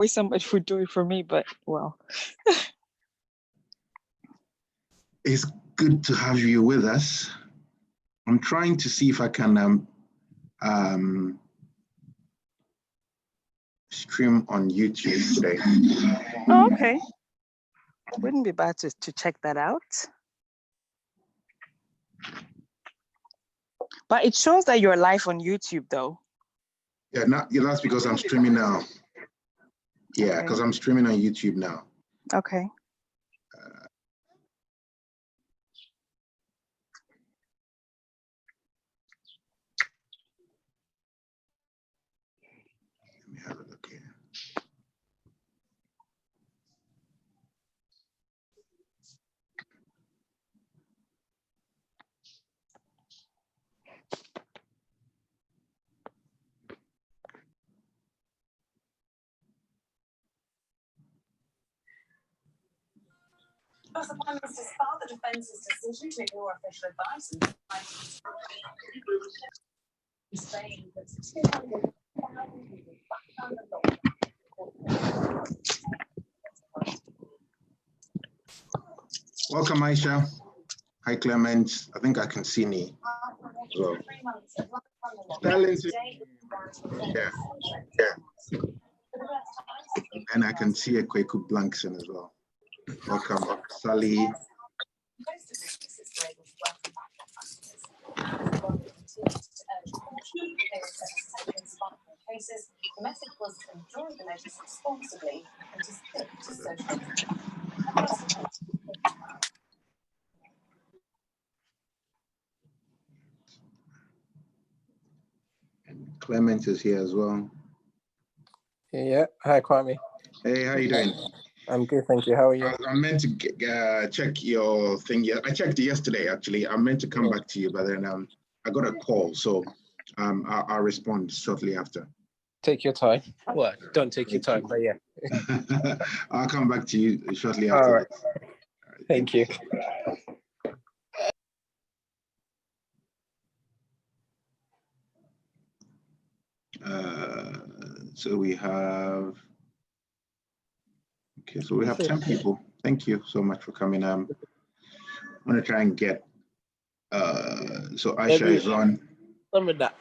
wish somebody would do it for me, but well. It's good to have you with us. I'm trying to see if I can stream on YouTube today. Oh, okay. Wouldn't be bad to check that out. But it shows that you're live on YouTube, though. Yeah, that's because I'm streaming now. Yeah, because I'm streaming on YouTube now. Okay. Let me have a look here. As the Prime Minister's father defends his decision to ignore official advice and saying that 200,000 people back on the law. Welcome, Aisha. Hi, Clement. I think I can see me. So, yeah. And I can see a Kweku Blankson as well. Welcome, Sally. The message was to enjoy the measures responsibly and to stick to social distancing. Clement is here as well. Yeah. Hi, Kwame. Hey, how you doing? I'm good, thank you. How are you? I meant to check your thing. Yeah, I checked it yesterday, actually. I meant to come back to you, but then I got a call, so I'll respond shortly after. Take your time. Well, don't take your time, but yeah. I'll come back to you shortly after. All right. Thank you. So we have, okay, so we have 10 people. Thank you so much for coming. I'm going to try and get, so Aisha is on. Some of that.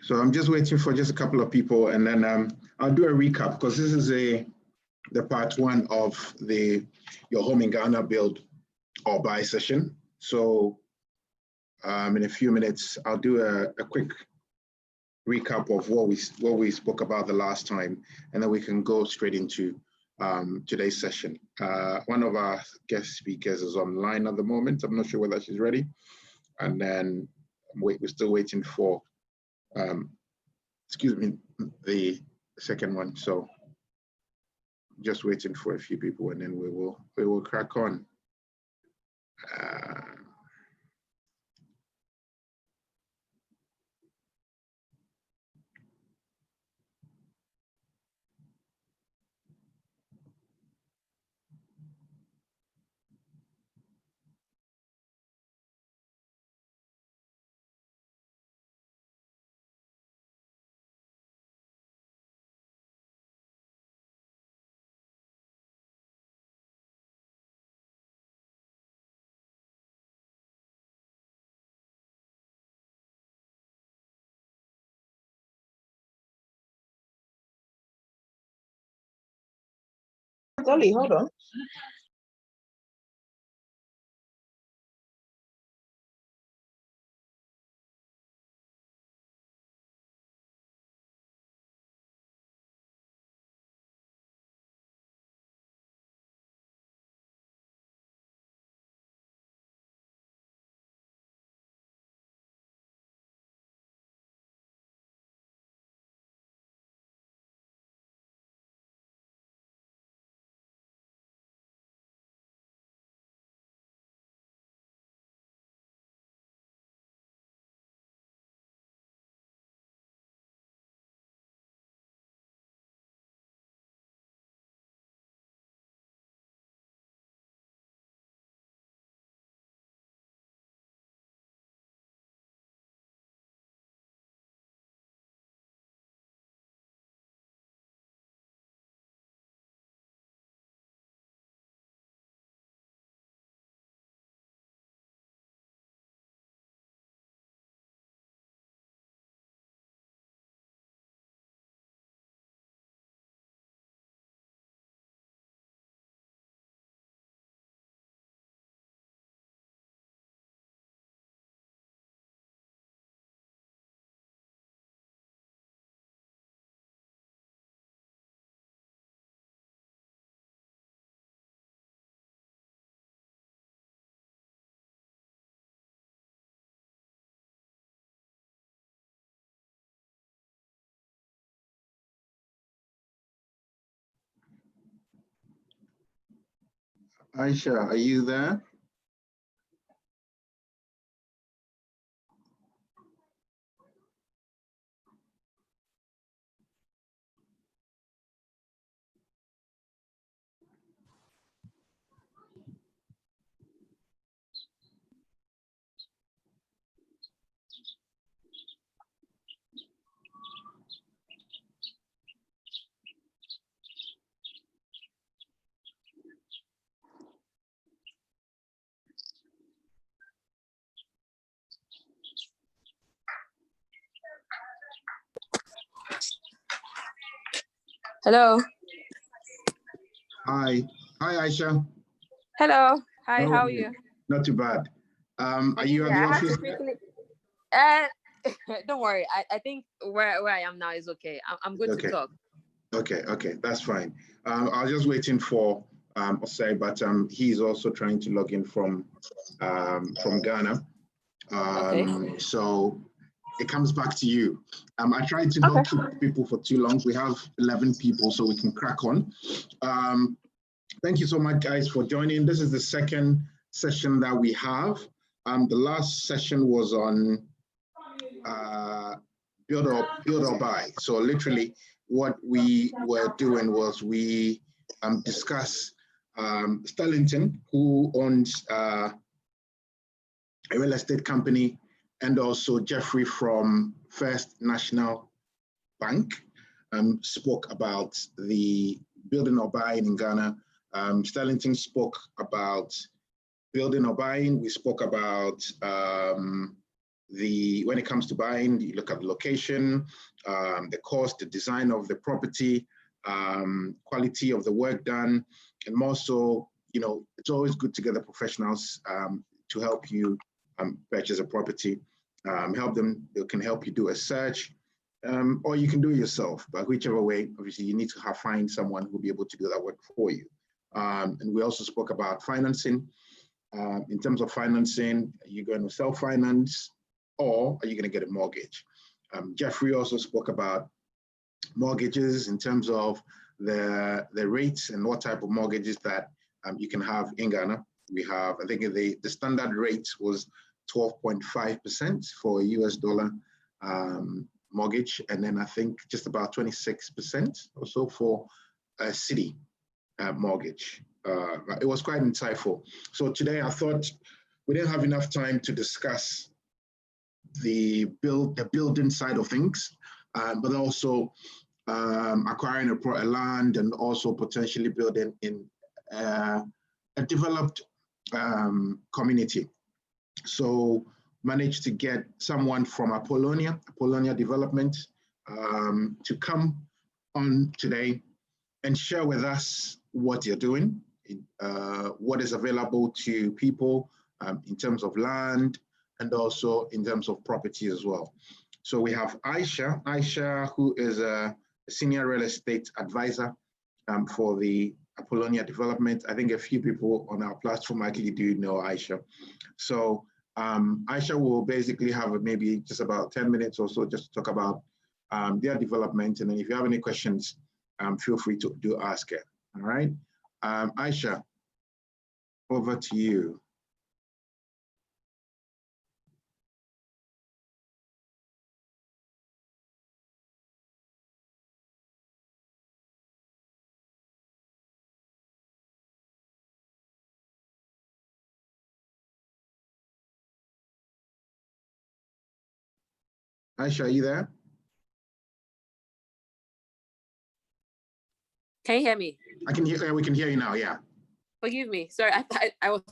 So I'm just waiting for just a couple of people, and then I'll do a recap, because this is the part one of your home in Ghana build or buy session. So in a few minutes, I'll do a quick recap of what we spoke about the last time, and then we can go straight into today's session. One of our guest speakers is online at the moment. I'm not sure whether she's ready. And then we're still waiting for excuse me, the second one. So just waiting for a few people, and then we will crack on. Dolly, hold on. Aisha, are you there? Hello. Hi. Hi, Aisha. Hello. Hi, how are you? Not too bad. Are you at the I had office? to quickly. Don't worry. I think where I am now is okay. I'm good Okay. to talk. Okay, that's fine. I was just waiting for Osei, but he's also trying to log in from Ghana. Okay. So it comes back to you. I tried to not keep people for too long. We have 11 people, so we can crack on. Thank you so much, guys, for joining. This is the second session that we have. The last session was on build or buy. So literally what we were doing was we discuss Sterlington, who owns a real estate company, and also Jeffrey from First National Bank spoke about the building or buying in Ghana. Sterlington spoke about building or buying. We spoke about when it comes to buying, you look at the location, the cost, the design of the property, quality of the work done, and more so, it's always good to get the professionals to help you purchase a property, they can help you do a search, or you can do it yourself, but whichever way, obviously you need to find someone who will be able to do that work for you. And we also spoke about financing. In terms of financing, are you going to self-finance or are you going to get a mortgage? Jeffrey also spoke about mortgages in terms of the rates and what type of mortgages that you can have in Ghana. We have, I think the standard rate was 12.5% for a US dollar mortgage, and then I think just about 26% or so for a city mortgage. It was quite insightful. So today I thought we didn't have enough time to discuss the building side of things, but also acquiring a land and also potentially building in a developed community. So managed to get someone from Apollonia Development to come on today and share with us what you're doing, what is available to people in terms of land and also in terms of property as well. So we have Aisha, who is a senior real estate advisor for the Apollonia development. I think a few people on our platform actually do know Aisha. So Aisha will basically have maybe just about 10 minutes or so just to talk about their development. And then if you have any questions, feel free to do ask her. All right. Aisha, over to you. Aisha, are you there? Can you hear me? I can hear. We can hear you now. Yeah. Forgive me. Sorry, I was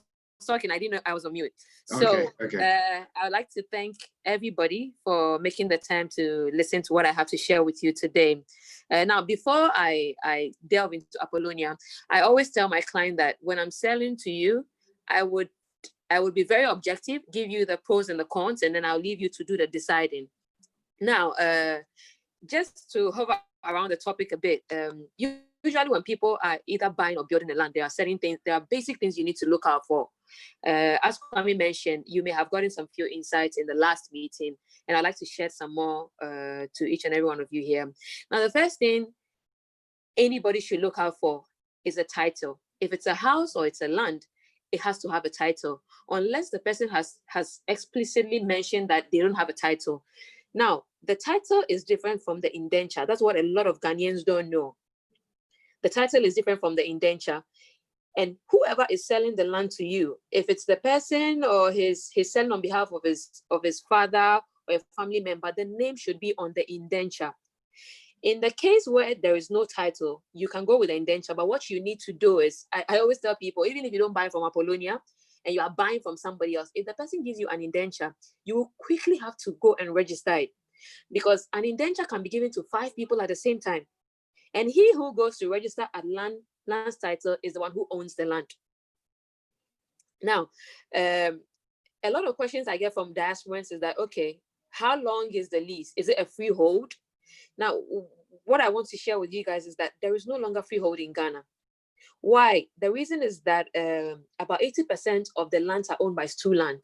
talking. I didn't know I was on mute. So okay. I would like to thank everybody for making the time to listen to what I have to share with you today. Now, before I delve into Apollonia, I always tell my client that when I'm selling to you, I would be very objective, give you the pros and the cons, and then I'll leave you to do the deciding. Now, just to hover around the topic a bit, usually when people are either buying or building a land, there are certain things, there are basic things you need to look out for. As Kwame mentioned, you may have gotten some few insights in the last meeting, and I'd like to share some more to each and every one of you here. Now, the first thing anybody should look out for is a title. If it's a house or it's a land, it has to have a title, unless the person has explicitly mentioned that they don't have a title. Now, the title is different from the indenture. That's what a lot of Ghanaians don't know. The title is different from the indenture. And whoever is selling the land to you, if it's the person or he's selling on behalf of his father or a family member, the name should be on the indenture. In the case where there is no title, you can go with the indenture, but what you need to do is, I always tell people, even if you don't buy from Apollonia and you are buying from somebody else, if the person gives you an indenture, you will quickly have to go and register it, because an indenture can be given to 5 people at the same time. And he who goes to register at land's title is the one who owns the land. Now, a lot of questions I get from diasporans is that, okay, how long is the lease? Is it a freehold? Now, what I want to share with you guys is that there is no longer freehold in Ghana. Why? The reason is that about 80% of the lands are owned by Stu Land.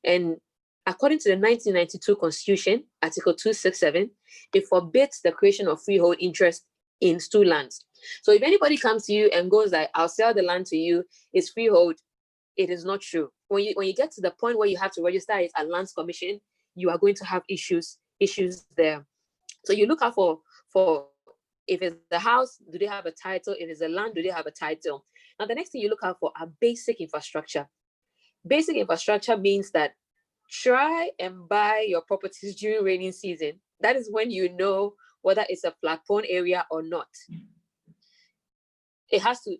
And according to the 1992 Constitution, Article 267, it forbids the creation of freehold interest in Stu lands. So if anybody comes to you and goes like, I'll sell the land to you, it's freehold, it is not true. When you get to the point where you have to register it at Lands Commission, you are going to have issues there. So you look out for if it's the house, do they have a title? If it's the land, do they have a title? Now, the next thing you look out for are basic infrastructure. Basic infrastructure means that try and buy your properties during rainy season. That is when you know whether it's a flood prone area or not. It has to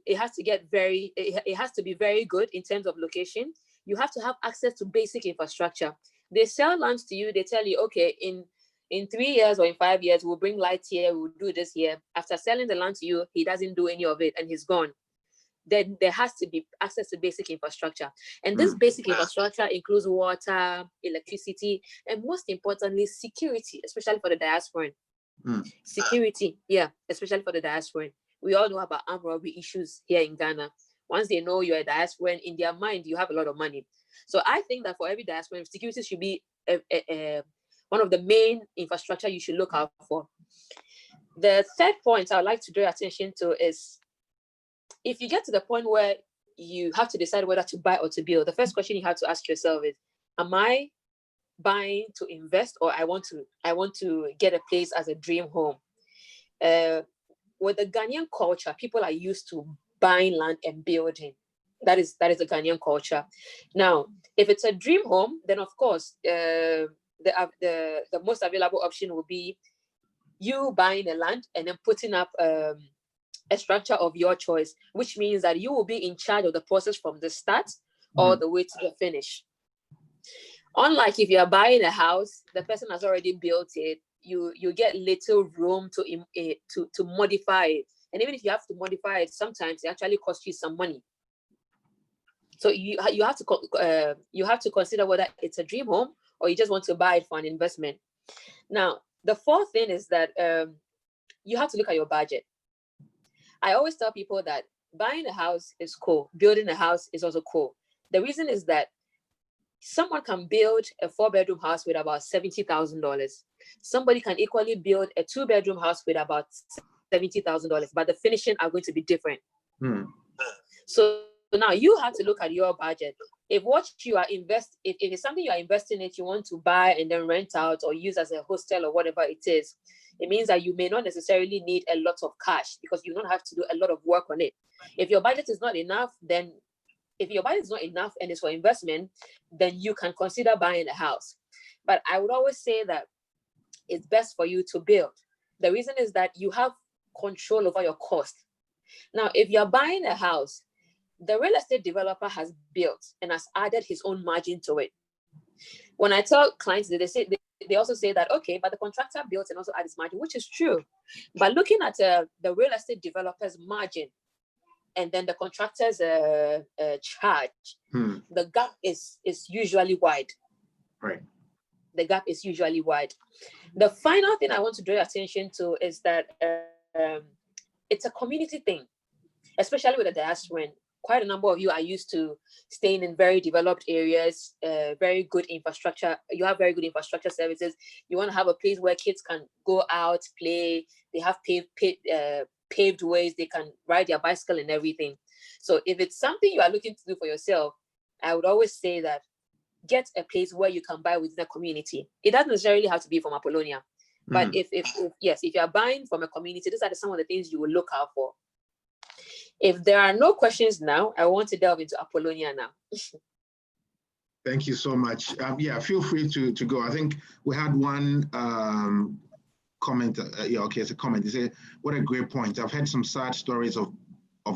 be very good in terms of location. You have to have access to basic infrastructure. They sell lands to you, they tell you, okay, in 3 years or in 5 years, we'll bring light here, we'll do this here. After selling the land to you, he doesn't do any of it and he's gone. Then there has to be access to basic infrastructure. And this basic infrastructure includes water, electricity, and most importantly, security, especially for the diasporan. Security, yeah, especially for the diasporan. We all know about armed robbery issues here in Ghana. Once they know you're a diasporan, in their mind, you have a lot of money. So I think that for every diasporan, security should be one of the main infrastructure you should look out for. The third point I would like to draw attention to is, if you get to the point where you have to decide whether to buy or to build, the first question you have to ask yourself is, am I buying to invest, or I want to get a place as a dream home? With the Ghanaian culture, people are used to buying land and building. That is the Ghanaian culture. Now, if it's a dream home, then of course, the most available option will be you buying the land and then putting up a structure of your choice, which means that you will be in charge of the process from the start all the way to the finish. Unlike if you are buying a house, the person has already built it. You get little room to modify it. And even if you have to modify it, sometimes it actually costs you some money. So you have to consider whether it's a dream home or you just want to buy it for an investment. Now, the fourth thing is that you have to look at your budget. I always tell people that buying a house is cool. Building a house is also cool. The reason is that someone can build a 4-bedroom house with about $70,000. Somebody can equally build a 2-bedroom house with about $70,000, but the finishing are going to be different. So now you have to look at your budget. If what you are if it's something you are investing in, you want to buy and then rent out or use as a hostel or whatever it is, it means that you may not necessarily need a lot of cash because you don't have to do a lot of work on it. If your budget is not enough, then if your budget is not enough and it's for investment, then you can consider buying a house. But I would always say that it's best for you to build. The reason is that you have control over your cost. Now, if you're buying a house, the real estate developer has built and has added his own margin to it. When I tell clients, they also say that, okay, but the contractor built and also added his margin, which is true. But looking at the real estate developer's margin and then the contractor's charge, the gap is usually wide. Right. The gap is usually wide. The final thing I want to draw your attention to is that it's a community thing, especially with the diasporan. Quite a number of you are used to staying in very developed areas, very good infrastructure. You have very good infrastructure services. You want to have a place where kids can go out, play. They have paved ways. They can ride their bicycle and everything. So if it's something you are looking to do for yourself, I would always say that get a place where you can buy within a community. It doesn't necessarily have to be from Apollonia. But if you are buying from a community, these are some of the things you will look out for. If there are no questions now, I want to delve into Apollonia now. Thank you so much. Yeah, feel free to go. I think we had one comment. Okay, it's a comment. They say, what a great point. I've heard some sad stories of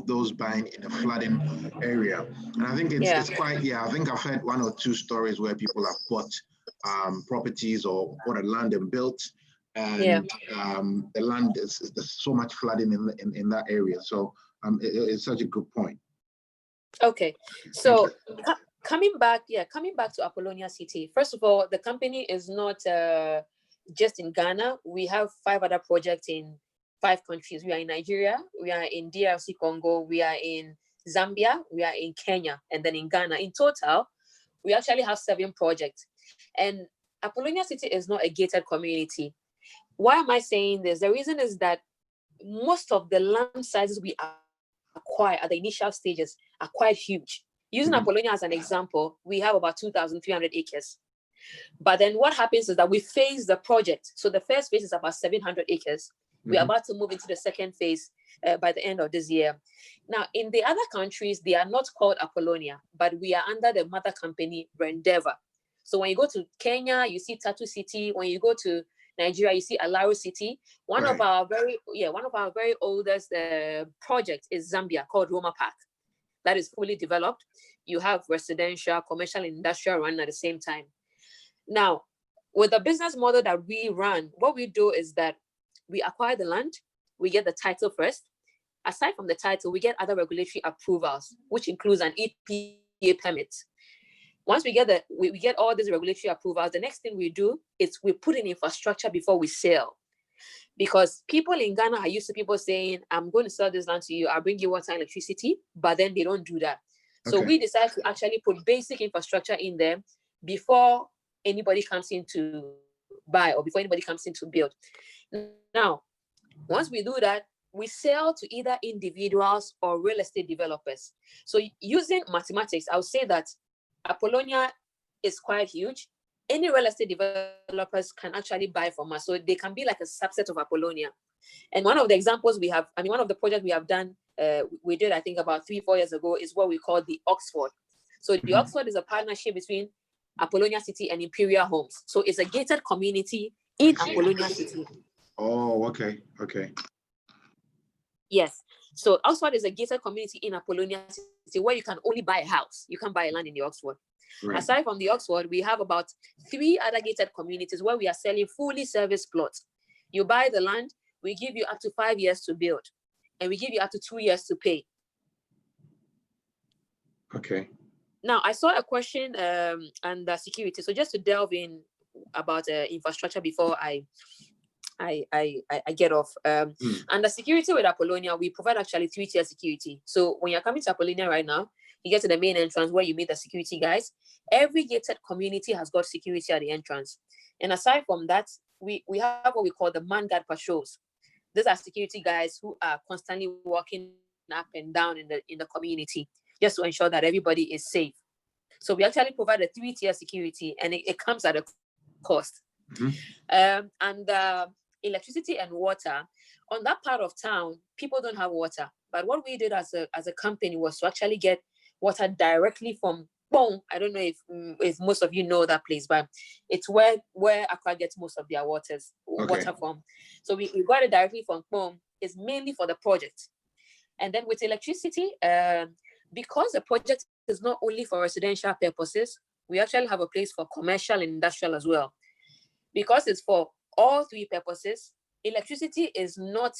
those buying in a flooding area. And I think it's quite, I think I've heard 1 or 2 stories where people have bought properties or bought a land and built. And the land there's so much flooding in that area. So it's such a good point. Okay, so coming back to Apollonia City. First of all, the company is not just in Ghana. We have 5 other projects in 5 countries. We are in Nigeria, we are in DRC Congo, we are in Zambia, we are in Kenya, and then in Ghana. In total, we actually have 7 projects. And Apollonia City is not a gated community. Why am I saying this? The reason is that most of the land sizes we acquire at the initial stages are quite huge. Using Apollonia as an example, we have about 2,300 acres. But then what happens is that we phase the project. So the first phase is about 700 acres. We're about to move into the second phase by the end of this year. Now, in the other countries, they are not called Apollonia, but we are under the mother company, Rendeavor. So when you go to Kenya, you see Tatu City. When you go to Nigeria, you see Alaro City. One of our very oldest projects is Zambia, called Roma Park. That is fully developed. You have residential, commercial, and industrial running at the same time. Now, with the business model that we run, what we do is that we acquire the land, we get the title first. Aside from the title, we get other regulatory approvals, which includes an EPA permit. Once we get we get all these regulatory approvals, the next thing we do is we put in infrastructure before we sell. Because people in Ghana are used to people saying, I'm going to sell this land to you, I'll bring you water and electricity, but then they don't do that. So we decide to actually put basic infrastructure in there before anybody comes in to buy or before anybody comes in to build. Now, once we do that, we sell to either individuals or real estate developers. So using mathematics, I would say that Apollonia is quite huge. Any real estate developers can actually buy from us. So they can be like a subset of Apollonia. And one of the examples we have, one of the projects we have done, we did, I think about 3-4 years ago, is what we call the Oxford. So the Oxford is a partnership between Apollonia City and Imperial Homes. So it's a gated community in Apollonia City. Oh, okay. Yes. So Oxford is a gated community in Apollonia City where you can only buy a house. You can't buy a land in the Oxford. Right. Aside from the Oxford, we have about 3 other gated communities where we are selling fully serviced plots. You buy the land, we give you up to 5 years to build. and we give you up to 2 years to pay. Okay. Now, I saw a question under security. So just to delve in about infrastructure before I get off. Under security with Apollonia, we provide actually 3-tier security. So when you're coming to Apollonia right now, you get to the main entrance where you meet the security guys. Every gated community has got security at the entrance. And aside from that, we have what we call the man guard patrols. These are security guys who are constantly walking up and down in the community just to ensure that everybody is safe. So we actually provide a 3-tier security, and it comes at a cost. And electricity and water, on that part of town, people don't have water. But what we did as a company was to actually get water directly from Pong. I don't know if most of you know that place, but it's where Accra gets most of their water from. So we got it directly from Pong. It's mainly for the project. And then with electricity, because the project is not only for residential purposes, we actually have a place for commercial and industrial as well. Because it's for all 3 purposes, electricity is not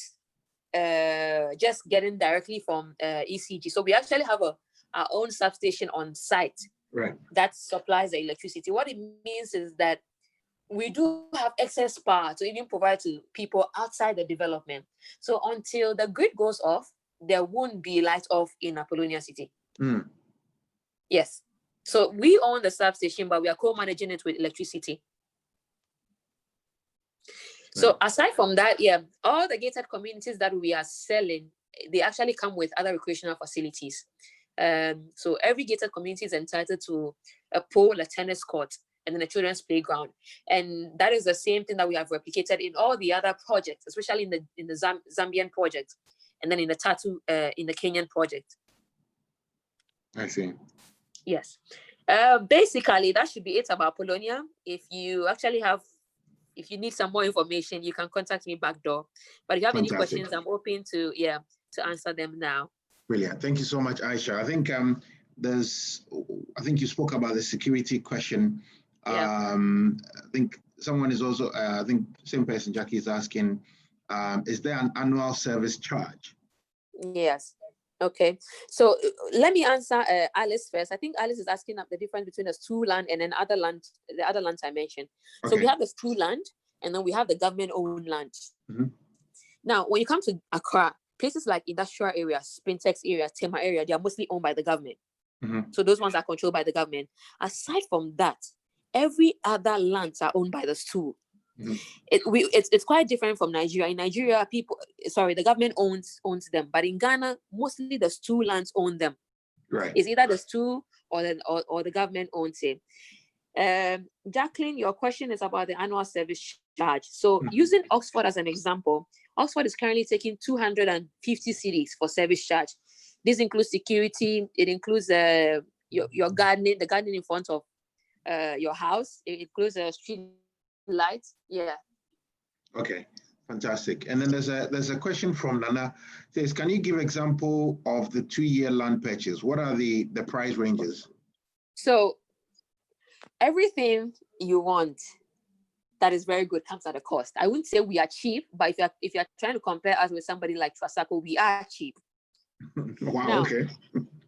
just getting directly from ECG. So we actually have our own substation on site that supplies the electricity. What it means is that we do have excess power to even provide to people outside the development. So until the grid goes off, there won't be light off in Apollonia City. Yes. So we own the substation, but we are co-managing it with electricity. So aside from that, all the gated communities that we are selling, they actually come with other recreational facilities. So every gated community is entitled to a pool, a tennis court, and then a children's playground. And that is the same thing that we have replicated in all the other projects, especially in the Zambian project, and then in the Tatu, in the Kenyan project. I see. Yes. Basically, that should be it about Apollonia. If you need some more information, you can contact me back door. But if you have any questions, I'm open to answer them now. Brilliant. Thank you so much, Aisha. I think you spoke about the security question. I think someone is also, I think same person, Jackie, is asking, is there an annual service charge? Yes. Okay. So let me answer Alice first. I think Alice is asking the difference between the stool land and then the other lands I mentioned. Okay. So we have the stool land, and then we have the government-owned land. Now, when you come to Accra, places like industrial areas, Spintex area, Tema area, they are mostly owned by the government. So those ones are controlled by the government. Aside from that, every other lands are owned by the stool. It's quite different from Nigeria. In Nigeria, the government owns them, but in Ghana, mostly the stool lands own them. Right. It's either the stool or the government owns it. Jacqueline, your question is about the annual service charge. So using Oxford as an example, Oxford is currently taking 250 cedis for service charge. This includes security. It includes your gardening, the gardening in front of your house. It includes street lights. Yeah. Okay, fantastic. And then there's a question from Nana. It says, can you give example of the 2-year land purchase? What are the price ranges? So everything you want that is very good comes at a cost. I wouldn't say we are cheap, but if you're trying to compare us with somebody like Trasaco, we are cheap. Wow. Now, okay.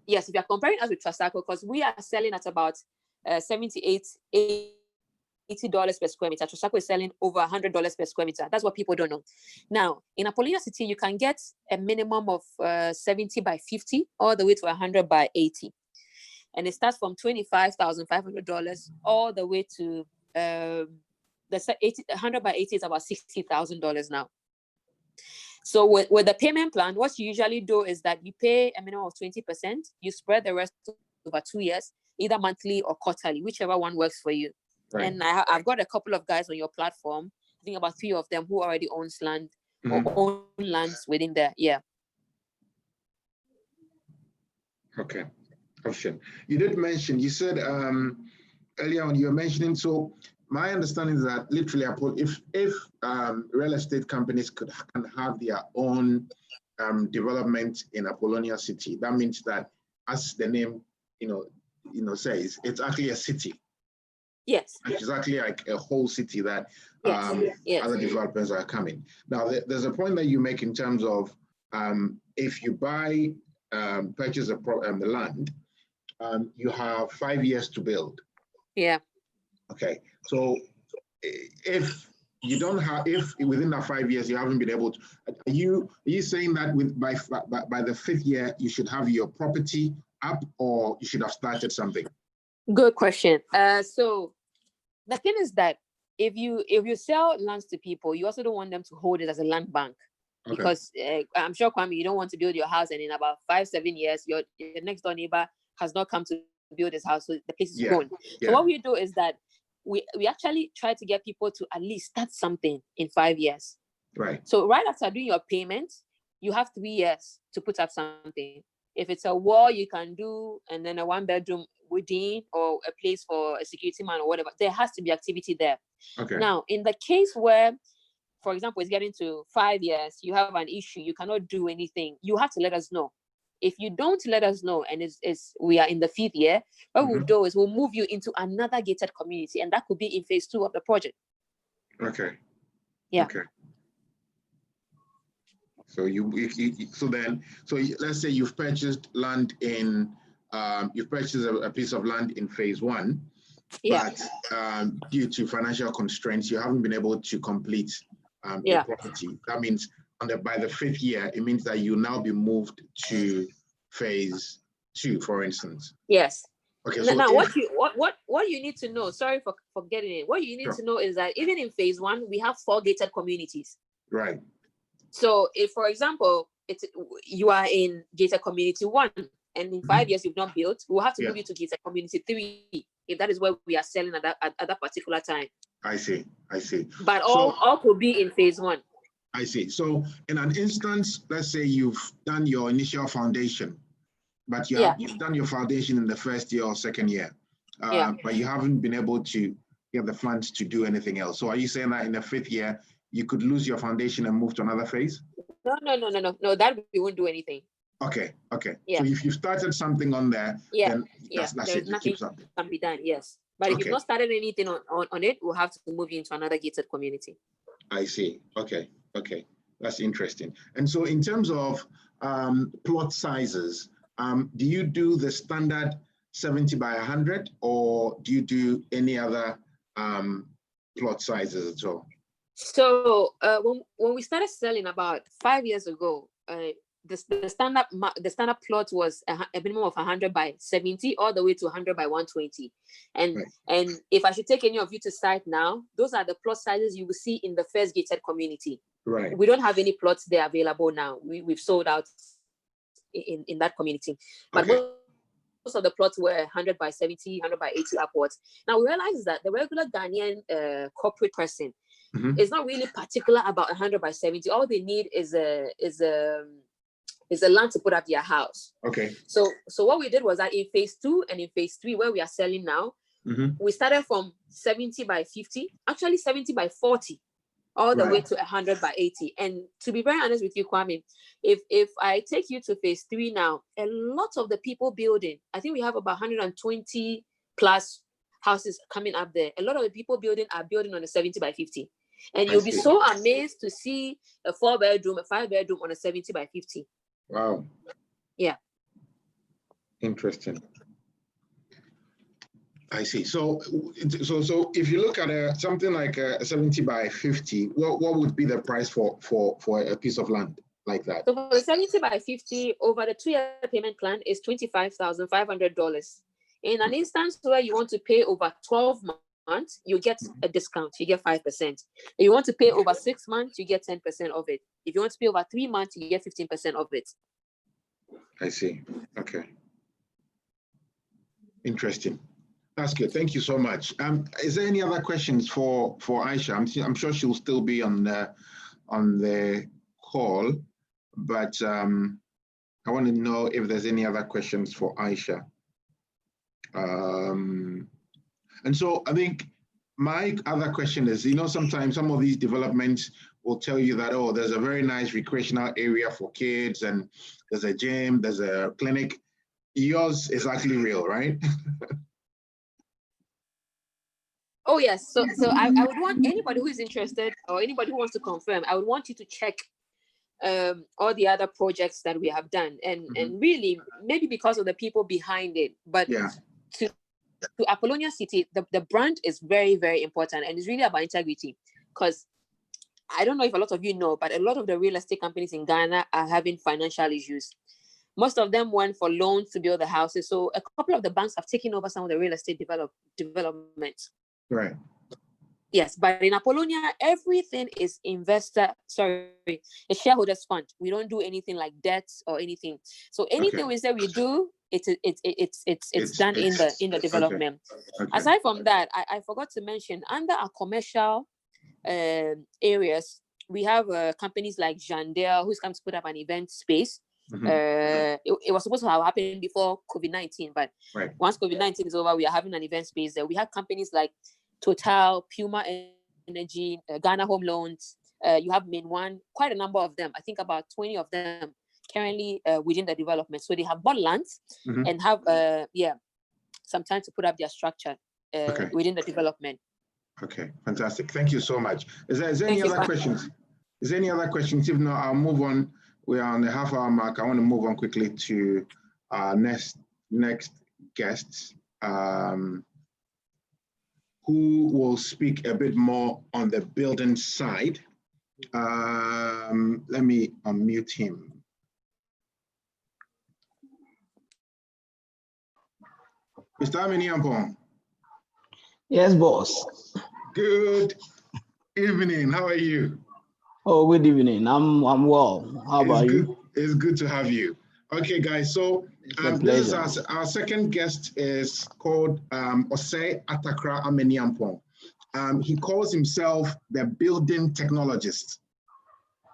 Yes, if you're comparing us with Trasaco, because we are selling at about $78, $80 per square meter. Trasaco is selling over $100 per square meter. That's what people don't know. Now, in Apollonia City, you can get a minimum of 70 by 50 all the way to 100 by 80. And it starts from $25,500 all the way to the 100 by 80 is about $60,000 now. So with the payment plan, what you usually do is that you pay a minimum of 20%. You spread the rest over 2 years, either monthly or quarterly, whichever one works for you. Right. And I've got a couple of guys on your platform, I think about 3 of them who already owns land or own lands within there. Yeah. Okay. Question. You did mention, you said earlier on, you were mentioning, so my understanding is that literally, if real estate companies can have their own development in Apollonia City, that means that, as the name says, it's actually a city. Yes. It's exactly like a whole city that other developers are coming. Now, there's a point that you make in terms of if you buy, purchase the land, you have 5 years to build. Yeah. Okay, so if you don't have, if within that 5 years you haven't been able to, are you saying that by the 5th year you should have your property up, or you should have started something? Good question. So the thing is that if you sell lands to people, you also don't want them to hold it as a land bank. Okay. Because I'm sure, Kwame, you don't want to build your house and in about 5-7 years your next door neighbor has not come to build his house, so the place is gone. So what we do is that we actually try to get people to at least start something in 5 years. Right. So right after doing your payment, you have 3 years to put up something. If it's a wall, you can do, and then a 1-bedroom within, or a place for a security man or whatever. There has to be activity there. Okay. Now, in the case where, for example, it's getting to 5 years, you have an issue, you cannot do anything, you have to let us know. If you don't let us know, and we are in the 5th year, what we'll do is we'll move you into another gated community, and that could be in phase 2 of the project. Okay. Yeah. Okay. So let's say you've purchased land in, you've purchased a piece of land in phase 1, but due to financial constraints, you haven't been able to complete your property. That means by the 5th year, it means that you now be moved to phase 2, for instance. Yes. Okay. So now, what you need to know, sorry for getting it. What you need to know is that even in phase 1, we have 4 gated communities. Right. So if, for example, you are in gated community 1, and in 5 years you've not built, we'll have to move you to gated community 3, if that is where we are selling at that particular time. I see. But all could be in phase 1. I see. So in an instance, let's say you've done your initial foundation, but you've done your foundation in the 1st year or 2nd year, but you haven't been able to get the funds to do anything else. So are you saying that in the 5th year, you could lose your foundation and move to another phase? No, that we won't do anything. Okay. Yeah. So if you started something on there, then that's it. Nothing can be done, yes. But if you've not started anything on it, we'll have to move you into another gated community. I see. Okay. That's interesting. And so in terms of plot sizes, do you do the standard 70 by 100, or do you do any other plot sizes at all? So when we started selling about 5 years ago, the standard plot was a minimum of 100 by 70 all the way to 100 by 120. And if I should take any of you to site now, those are the plot sizes you will see in the first gated community. Right. We don't have any plots there available now. We've sold out in that community. But most of the plots were 100 by 70, 100 by 80 upwards. Now we realize that the regular Ghanaian corporate person is not really particular about 100 by 70. All they need is a land to put up their house. Okay. So what we did was that in phase 2 and in phase 3, where we are selling now, we started from 70 by 50, actually 70 by 40, all the way to 100 by 80. And to be very honest with you, Kwame, if I take you to phase 3 now, a lot of the people building, I think we have about 120 plus houses coming up there. A lot of the people building are building on a 70 by 50. And you'll be so amazed to see a 4-bedroom, a 5-bedroom on a 70 by 50. Wow. Yeah. Interesting. I see. So if you look at something like a 70 by 50, what would be the price for a piece of land like that? So for the 70 by 50 over the 2-year payment plan is $25,500. In an instance where you want to pay over 12 months, you get a discount. You get 5%. If you want to pay over 6 months, you get 10% of it. If you want to pay over 3 months, you get 15% of it. I see. Okay. Interesting. That's good. Thank you so much. Is there any other questions for Aisha? I'm sure she'll still be on the call, but I want to know if there's any other questions for Aisha. And so I think my other question is, sometimes some of these developments will tell you that, oh, there's a very nice recreational area for kids and there's a gym, there's a clinic. Yours is actually real, right? Oh, yes. So I would want anybody who is interested or anybody who wants to confirm, I would want you to check all the other projects that we have done, and really maybe because of the people behind it, but to Apollonia City, the brand is very, very important, and it's really about integrity. Because I don't know if a lot of you know, but a lot of the real estate companies in Ghana are having financial issues. Most of them went for loans to build the houses. So a couple of the banks have taken over some of the real estate development. Right. Yes, but in Apollonia, everything is it's shareholders fund. We don't do anything like debts or anything. So anything we say we do, it's done in the development. Okay. Aside from that, I forgot to mention, under our commercial areas, we have companies like Jandel, who's come to put up an event space. It was supposed to have happened before COVID-19, but once COVID-19 is over, we are having an event space there. We have companies like Total, Puma Energy, Ghana Home Loans. You have Main One, quite a number of them. I think about 20 of them currently within the development. So they have bought lands and have some time to put up their structure within the development. Okay, fantastic. Thank you so much. Is there any other questions? Is there any other questions? If not, I'll move on. We are on the half-hour mark. I want to move on quickly to our next guests, who will speak a bit more on the building side. Let me unmute him. Mr. Aminiampong. Yes, boss. Good evening. How are you? Oh, good evening. I'm well. How about you? It's good to have you. Okay, guys. So this is our second guest is called Osei Atakra Aminiampong. He calls himself the building technologist.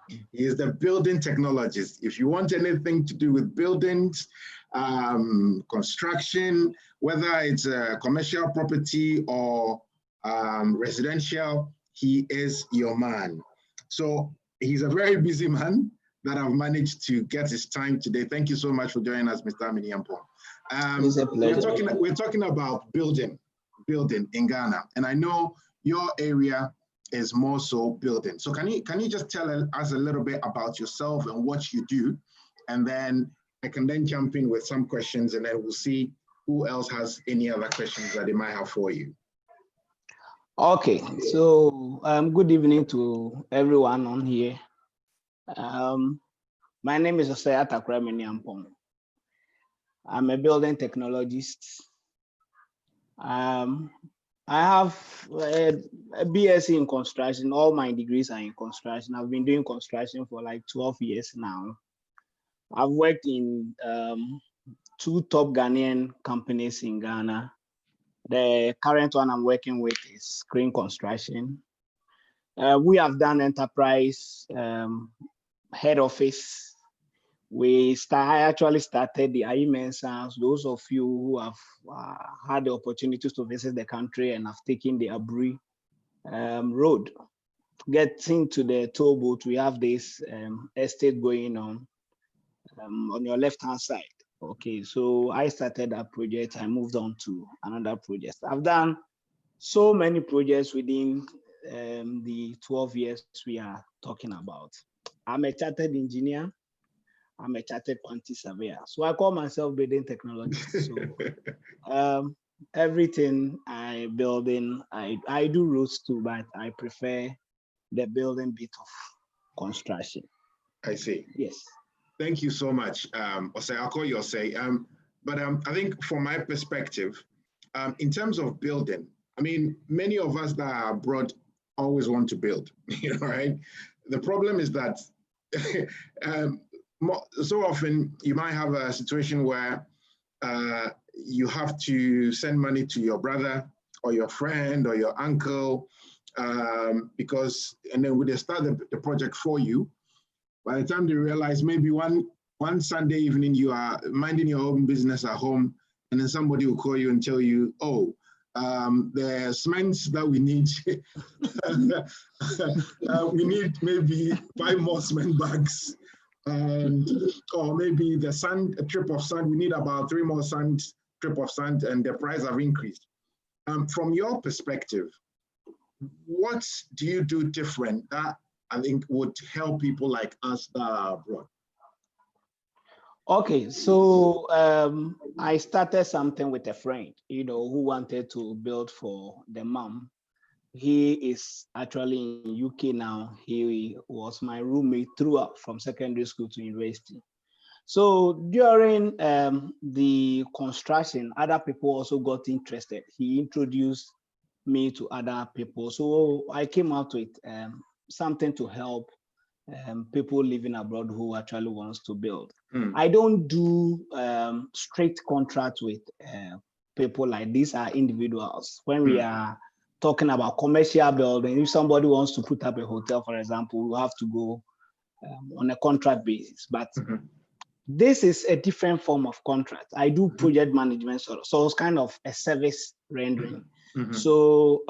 He is the building technologist. If you want anything to do with buildings, construction, whether it's a commercial property or residential, he is your man. So he's a very busy man that I've managed to get his time today. Thank you so much for joining us, Mr. Aminiampong. It's a pleasure. We're talking about building in Ghana, and I know your area is more so building. So can you just tell us a little bit about yourself and what you do, and then I can then jump in with some questions, and then we'll see who else has any other questions that they might have for you. Okay, so good evening to everyone on here. My name is Osei Atakra Aminiampong. I'm a building technologist. I have a BSc in construction. All my degrees are in construction. I've been doing construction for like 12 years now. I've worked in 2 top Ghanaian companies in Ghana. The current one I'm working with is Crane Construction. We have done enterprise, head office. I actually started the IMENSAs. Those of you who have had the opportunities to visit the country and have taken the Aburi road, getting to the toll booth, we have this estate going on your left-hand side. Okay, so I started that project. I moved on to another project. I've done so many projects within the 12 years we are talking about. I'm a chartered engineer. I'm a chartered quantity surveyor. So I call myself building technologist. So everything I build in, I do roads too, but I prefer the building bit of construction. I see. Yes. Thank you so much, Osei. I'll call you Osei. But I think from my perspective, in terms of building, I mean, many of us that are abroad always want to build, right? The problem is that so often you might have a situation where you have to send money to your brother or your friend or your uncle, and then when they start the project for you, by the time they realize maybe one Sunday evening you are minding your own business at home, and then somebody will call you and tell you, oh, the cement that we need, we need maybe 5 more cement bags, or maybe the sand, a trip of sand, we need about 3 more trip of sand, and the price have increased. From your perspective, what do you do different that I think would help people like us that are abroad? Okay, so I started something with a friend, who wanted to build for the mom. He is actually in UK now. He was my roommate throughout from secondary school to university. So during the construction, other people also got interested. He introduced me to other people. So I came out with something to help people living abroad who actually wants to build. I don't do straight contracts with people like these are individuals. When we are talking about commercial building, if somebody wants to put up a hotel, for example, we have to go on a contract basis. But this is a different form of contract. I do project management, so it's kind of a service rendering. So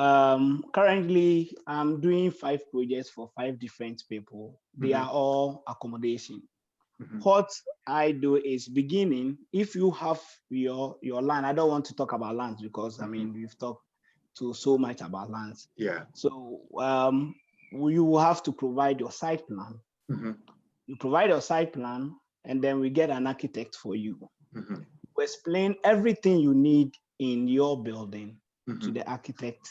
currently I'm doing 5 projects for 5 different people. They are all accommodation. What I do is beginning, if you have your land, I don't want to talk about lands because I mean, we've talked so much about lands. Yeah. So you will have to provide your site plan. You provide your site plan, and then we get an architect for you. We explain everything you need in your building to the architect.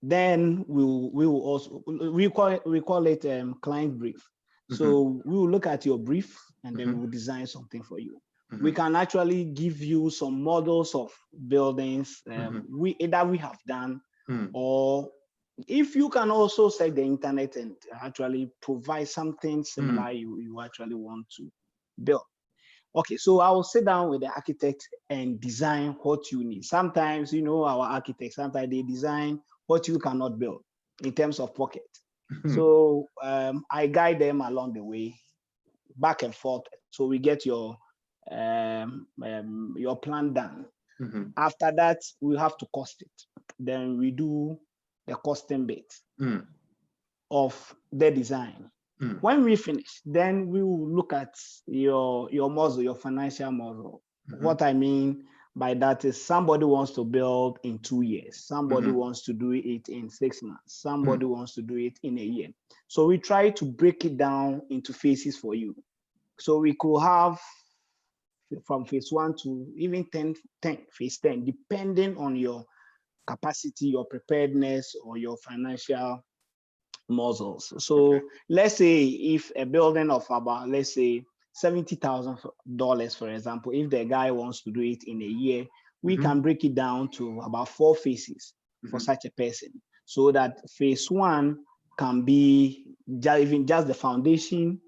Then we will also we call it client brief. So we will look at your brief and then we will design something for you. We can actually give you some models of buildings that we have done, or if you can also search the internet and actually provide something similar you actually want to build. Okay, so I will sit down with the architect and design what you need. Sometimes, our architects, sometimes they design what you cannot build in terms of pocket. So I guide them along the way, back and forth. So we get your plan done. After that, we have to cost it. Then we do the costing bit of the design. When we finish, then we will look at your model, your financial model. What I mean by that is somebody wants to build in 2 years. Somebody wants to do it in 6 months. Somebody wants to do it in a year. So we try to break it down into phases for you. So we could have from phase 1 to even 10, phase 10, depending on your capacity, your preparedness, or your financial muscles. So let's say if a building of about, let's say $70,000, for example, if the guy wants to do it in a year, we can break it down to about 4 phases for such a person, so that phase 1 can be even just the foundation.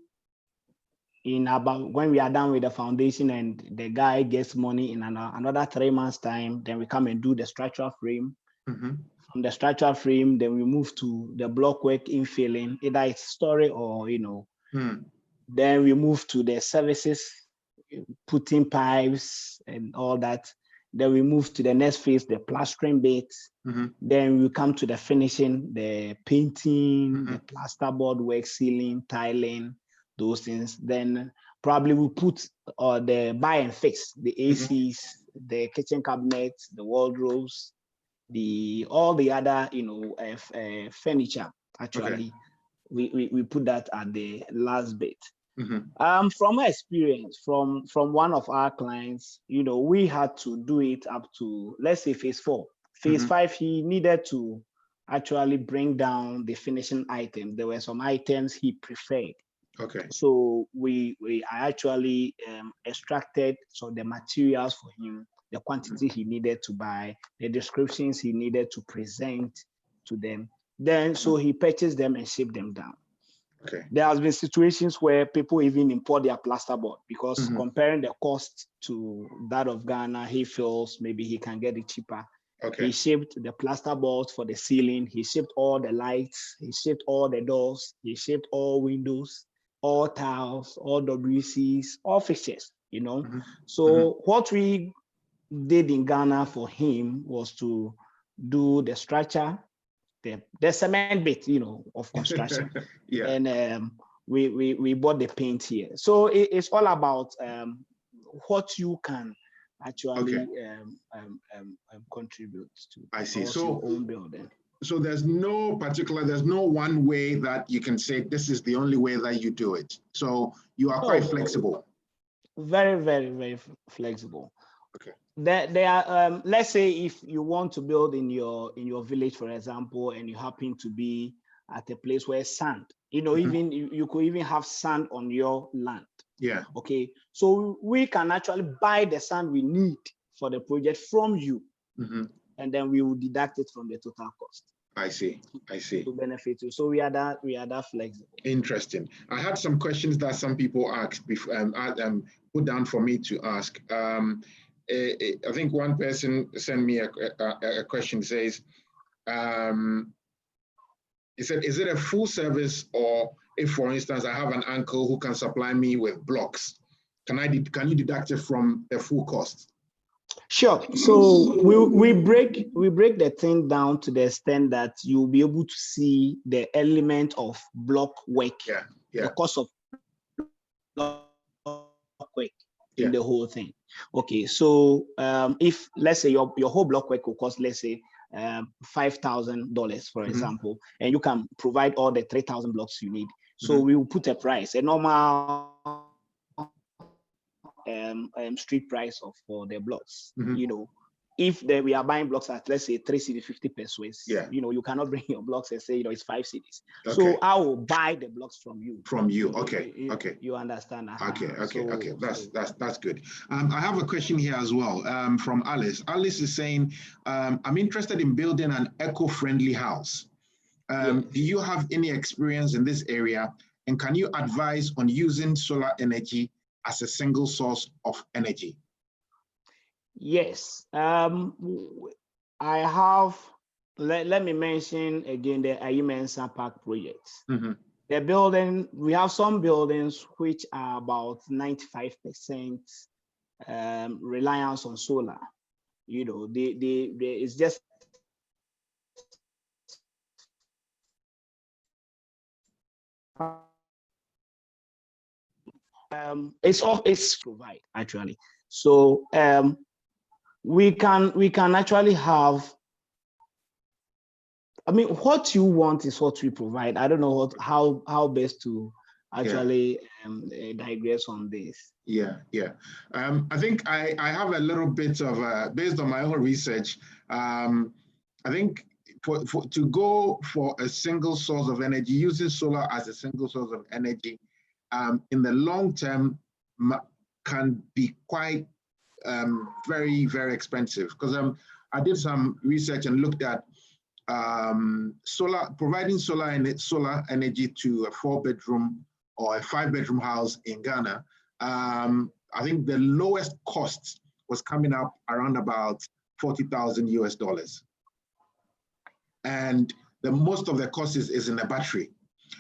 In about when we are done with the foundation and the guy gets money in another 3 months time, then we come and do the structural frame. From the structural frame, then we move to the block work infilling, either it's story or then we move to the services, putting pipes and all that. Then we move to the next phase, the plastering bits. Then we come to the finishing, the painting, the plasterboard work, ceiling, tiling, those things. Then probably we put the buy and fix, the ACs, the kitchen cabinets, the wardrobes, all the other furniture. Actually, we put that at the last bit. From my experience, from one of our clients, we had to do it up to, let's say, phase 4. Phase 5, he needed to actually bring down the finishing items. There were some items he preferred. So I actually extracted some of the materials for him, the quantity he needed to buy, the descriptions he needed to present to them. Then, so he purchased them and shipped them down. There has been situations where people even import their plasterboard because comparing the cost to that of Ghana, he feels maybe he can get it cheaper. He shipped the plasterboards for the ceiling. He shipped all the lights. He shipped all the doors. He shipped all windows, all tiles, all WCs, all fixtures, So what we did in Ghana for him was to do the structure, the cement bit, of construction. And we bought the paint here. So it's all about what you can actually contribute to. I see. So your own building. So there's no one way that you can say this is the only way that you do it. So you are quite flexible. Very, very, very flexible. Okay. There are, let's say if you want to build in your village, for example, and you happen to be at a place where sand, even you could even have sand on your land. Yeah. Okay. So we can actually buy the sand we need for the project from you, and then we will deduct it from the total cost. I see. To benefit you. So we are that flexible. Interesting. I had some questions that some people asked before, put down for me to ask. I think one person sent me a question. Says, he said, is it a full service, or if, for instance, I have an uncle who can supply me with blocks, can you deduct it from the full cost? Sure. So we break the thing down to the extent that you'll be able to see the element of block work, the cost of block work in the whole thing. Okay. So if, let's say, your whole block work will cost, let's say, $5,000, for example, and you can provide all the 3,000 blocks you need. So we will put a price, a normal street price for the blocks. If we are buying blocks at, let's say, 3 cedis 50 pesos, you cannot bring your blocks and say it's 5 cedis. Okay. So I will buy the blocks from you. Okay. You understand that? Okay. That's good. I have a question here as well from Alice. Alice is saying, I'm interested in building an eco-friendly house. Do you have any experience in this area, and can you advise on using solar energy as a single source of energy? Yes, I have. Let me mention again the Ayimensa Park project. The building, we have some buildings which are about 95% reliance on solar. It's just it's provide actually. So we can actually have, I mean, what you want is what we provide. I don't know how best to actually digress on this. I think I have a little bit of based on my own research. I think to go for a single source of energy, using solar as a single source of energy, in the long term can be quite very, very expensive, because I did some research and looked at providing solar energy to a 4-bedroom or a 5-bedroom house in Ghana. I think the lowest cost was coming up around about $40,000 US. And the most of the cost is in the battery,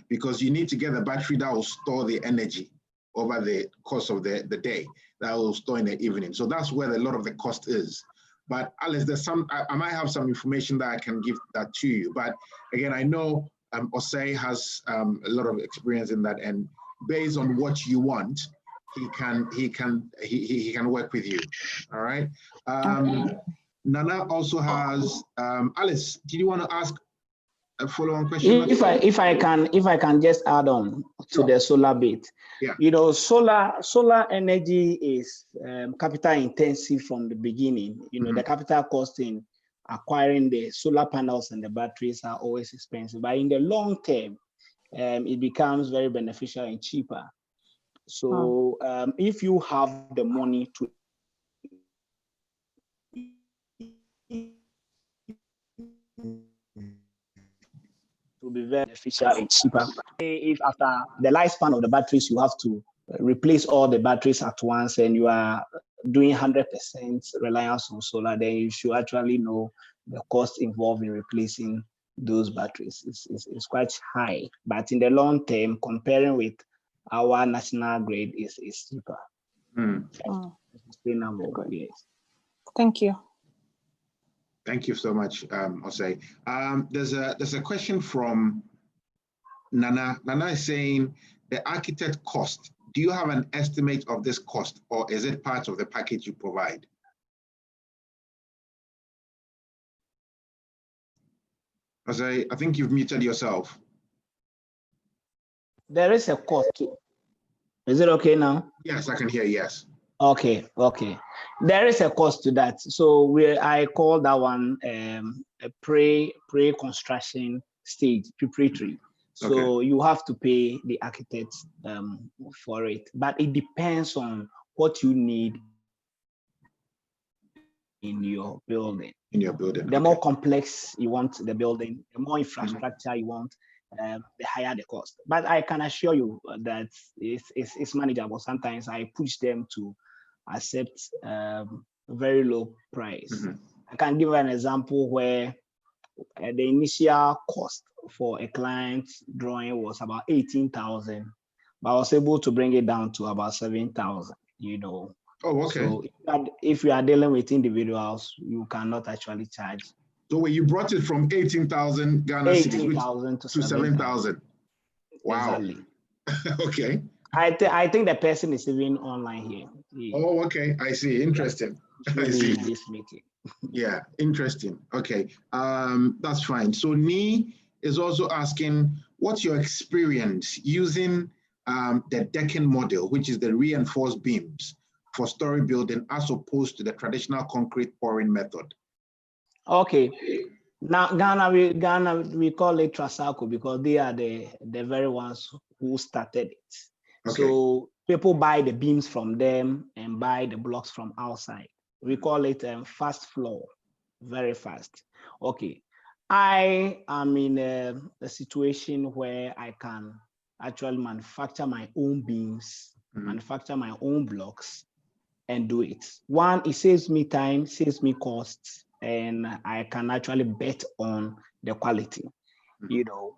because you need to get a battery that will store the energy over the course of the day, that will store in the evening. So that's where a lot of the cost is. But Alice, I might have some information that I can give that to you. But again, I know Osei has a lot of experience in that, and based on what you want, he can work with you. All right. Nana also has Alice. Did you want to ask a follow-on question? If I can just add on to the solar bit. Solar energy is capital intensive from the beginning. The capital cost in acquiring the solar panels and the batteries are always expensive, but in the long term, it becomes very beneficial and cheaper. So if you have the money to be very beneficial and cheaper. If after the lifespan of the batteries, you have to replace all the batteries at once, and you are doing 100% reliance on solar, then you should actually know the cost involved in replacing those batteries. It's quite high, but in the long term, comparing with our national grid, is cheaper. Sustainable. Yes. Thank you. Thank you so much, Osei. There's a question from Nana. Nana is saying, the architect cost, do you have an estimate of this cost, or is it part of the package you provide? I think you've muted yourself. There is a cost. Is it okay now? Yes, I can hear. Yes. Okay. There is a cost to that. So I call that one a pre-construction stage, preparatory. So you have to pay the architect for it, but it depends on what you need in your building. The more complex you want the building, the more infrastructure you want, the higher the cost. But I can assure you that it's manageable. Sometimes I push them to accept very low price. I can give an example where the initial cost for a client drawing was about 18,000, but I was able to bring it down to about 7,000, Oh, okay. So if you are dealing with individuals, you cannot actually charge. So when you brought it from 18,000 Ghana cedis to 7,000. Wow. Exactly. Okay. I think the person is even online here. Oh, okay. I see. Interesting. I see. This meeting. Yeah, interesting. Okay. That's fine. So Nee is also asking, what's your experience using the decking model, which is the reinforced beams for story building as opposed to the traditional concrete pouring method? Okay. Now Ghana we call it Trasaco because they are the very ones who started it. Okay. So people buy the beams from them and buy the blocks from outside. We call it fast floor, very fast. Okay. I am in a situation where I can actually manufacture my own beams, manufacture my own blocks, and do it. One, it saves me time, saves me costs, and I can actually bet on the quality.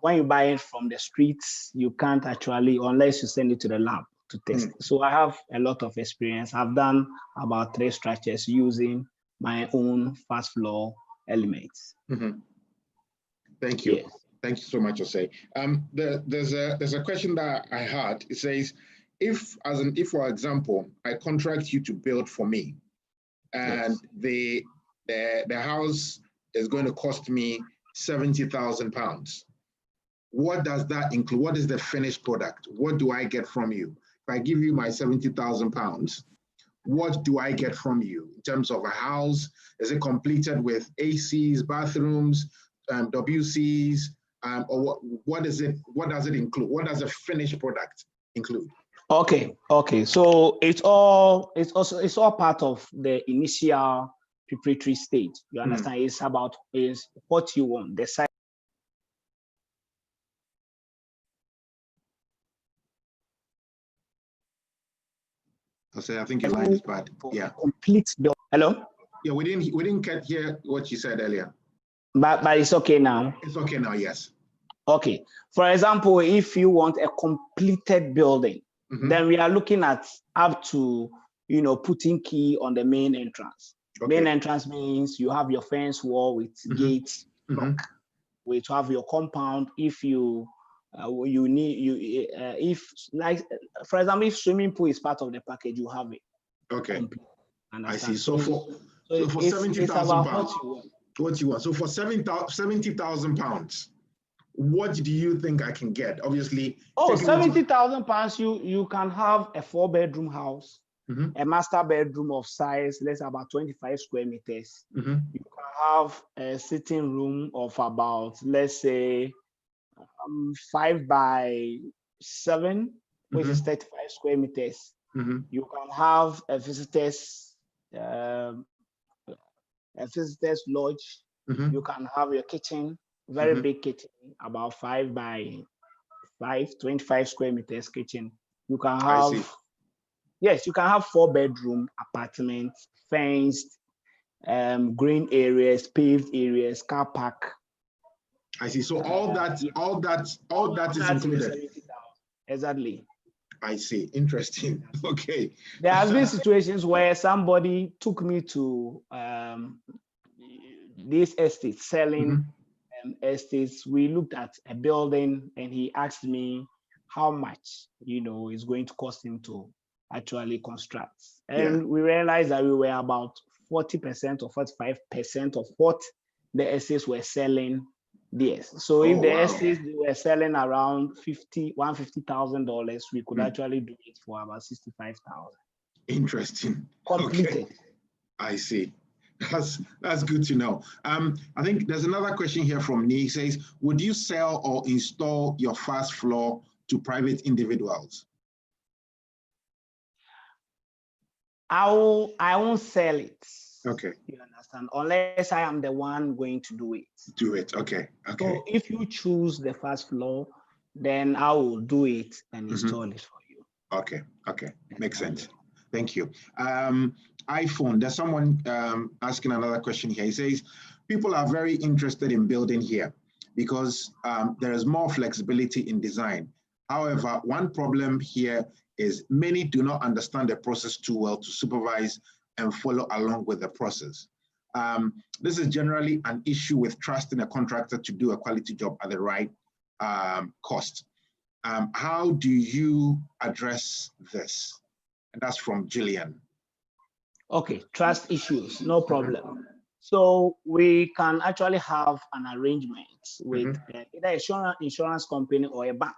When you buy it from the streets, you can't actually, unless you send it to the lab to test. So I have a lot of experience. I've done about 3 structures using my own fast floor elements. Thank you. Yes. Thank you so much, Jose. There's a question that I had. It says, if, for example, I contract you to build for me, and the house is going to cost me £70,000. What does that include? What is the finished product? What do I get from you? If I give you my £70,000, what do I get from you in terms of a house? Is it completed with ACs, bathrooms, WCs, or what does it include? What does a finished product include? Okay. So it's all part of the initial preparatory stage. You understand? It's about what you want, the size. I think your line is bad. Yeah. Complete build. Hello? Yeah, we didn't hear what you said earlier. But it's okay now. It's okay now, yes. Okay. For example, if you want a completed building, then we are looking at up to, putting key on the main entrance. Okay. Main entrance means you have your fence wall with gates, which have your compound. If you need if like for example, if swimming pool is part of the package, you have it. Okay. I see. So for £70,000, what you want? So for £70,000, what do you think I can get? Obviously, £70,000, you can have a 4-bedroom house, a master bedroom of size, let's say about 25 square meters. You can have a sitting room of about, let's say, 5 by 7, which is 35 square meters. You can have a visitors lodge. You can have your kitchen, very big kitchen, about 5 by 5, 25 square meters kitchen. You can have, yes, you can have 4-bedroom apartments, fenced, green areas, paved areas, car park. I see. So all that is included. Exactly. I see. Interesting. Okay. There has been situations where somebody took me to this estate, selling estates. We looked at a building and he asked me how much, it's going to cost him to actually construct. And we realized that we were about 40% or 45% of what the estates were selling Yes. So Oh, if the wow. estates they were selling around $150,000, we could actually do it for about 65,000. Interesting. Completed. Okay. I see. That's good to know. I think there's another question here from Nee. He says, would you sell or install your fast floor to private individuals? I won't sell it. Okay. You understand? Unless I am the one going to do it. Do it. Okay. Okay. So if you choose the first floor, then I will do it and install it for you. Okay. Okay. Makes sense. Thank you. iPhone, there's someone asking another question here. He says, people are very interested in building here because there is more flexibility in design. However, one problem here is many do not understand the process too well to supervise and follow along with the process. This is generally an issue with trusting a contractor to do a quality job at the right cost. How do you address this? And that's from Jillian. Okay, trust issues, no problem. So we can actually have an arrangement with either an insurance company or a bank,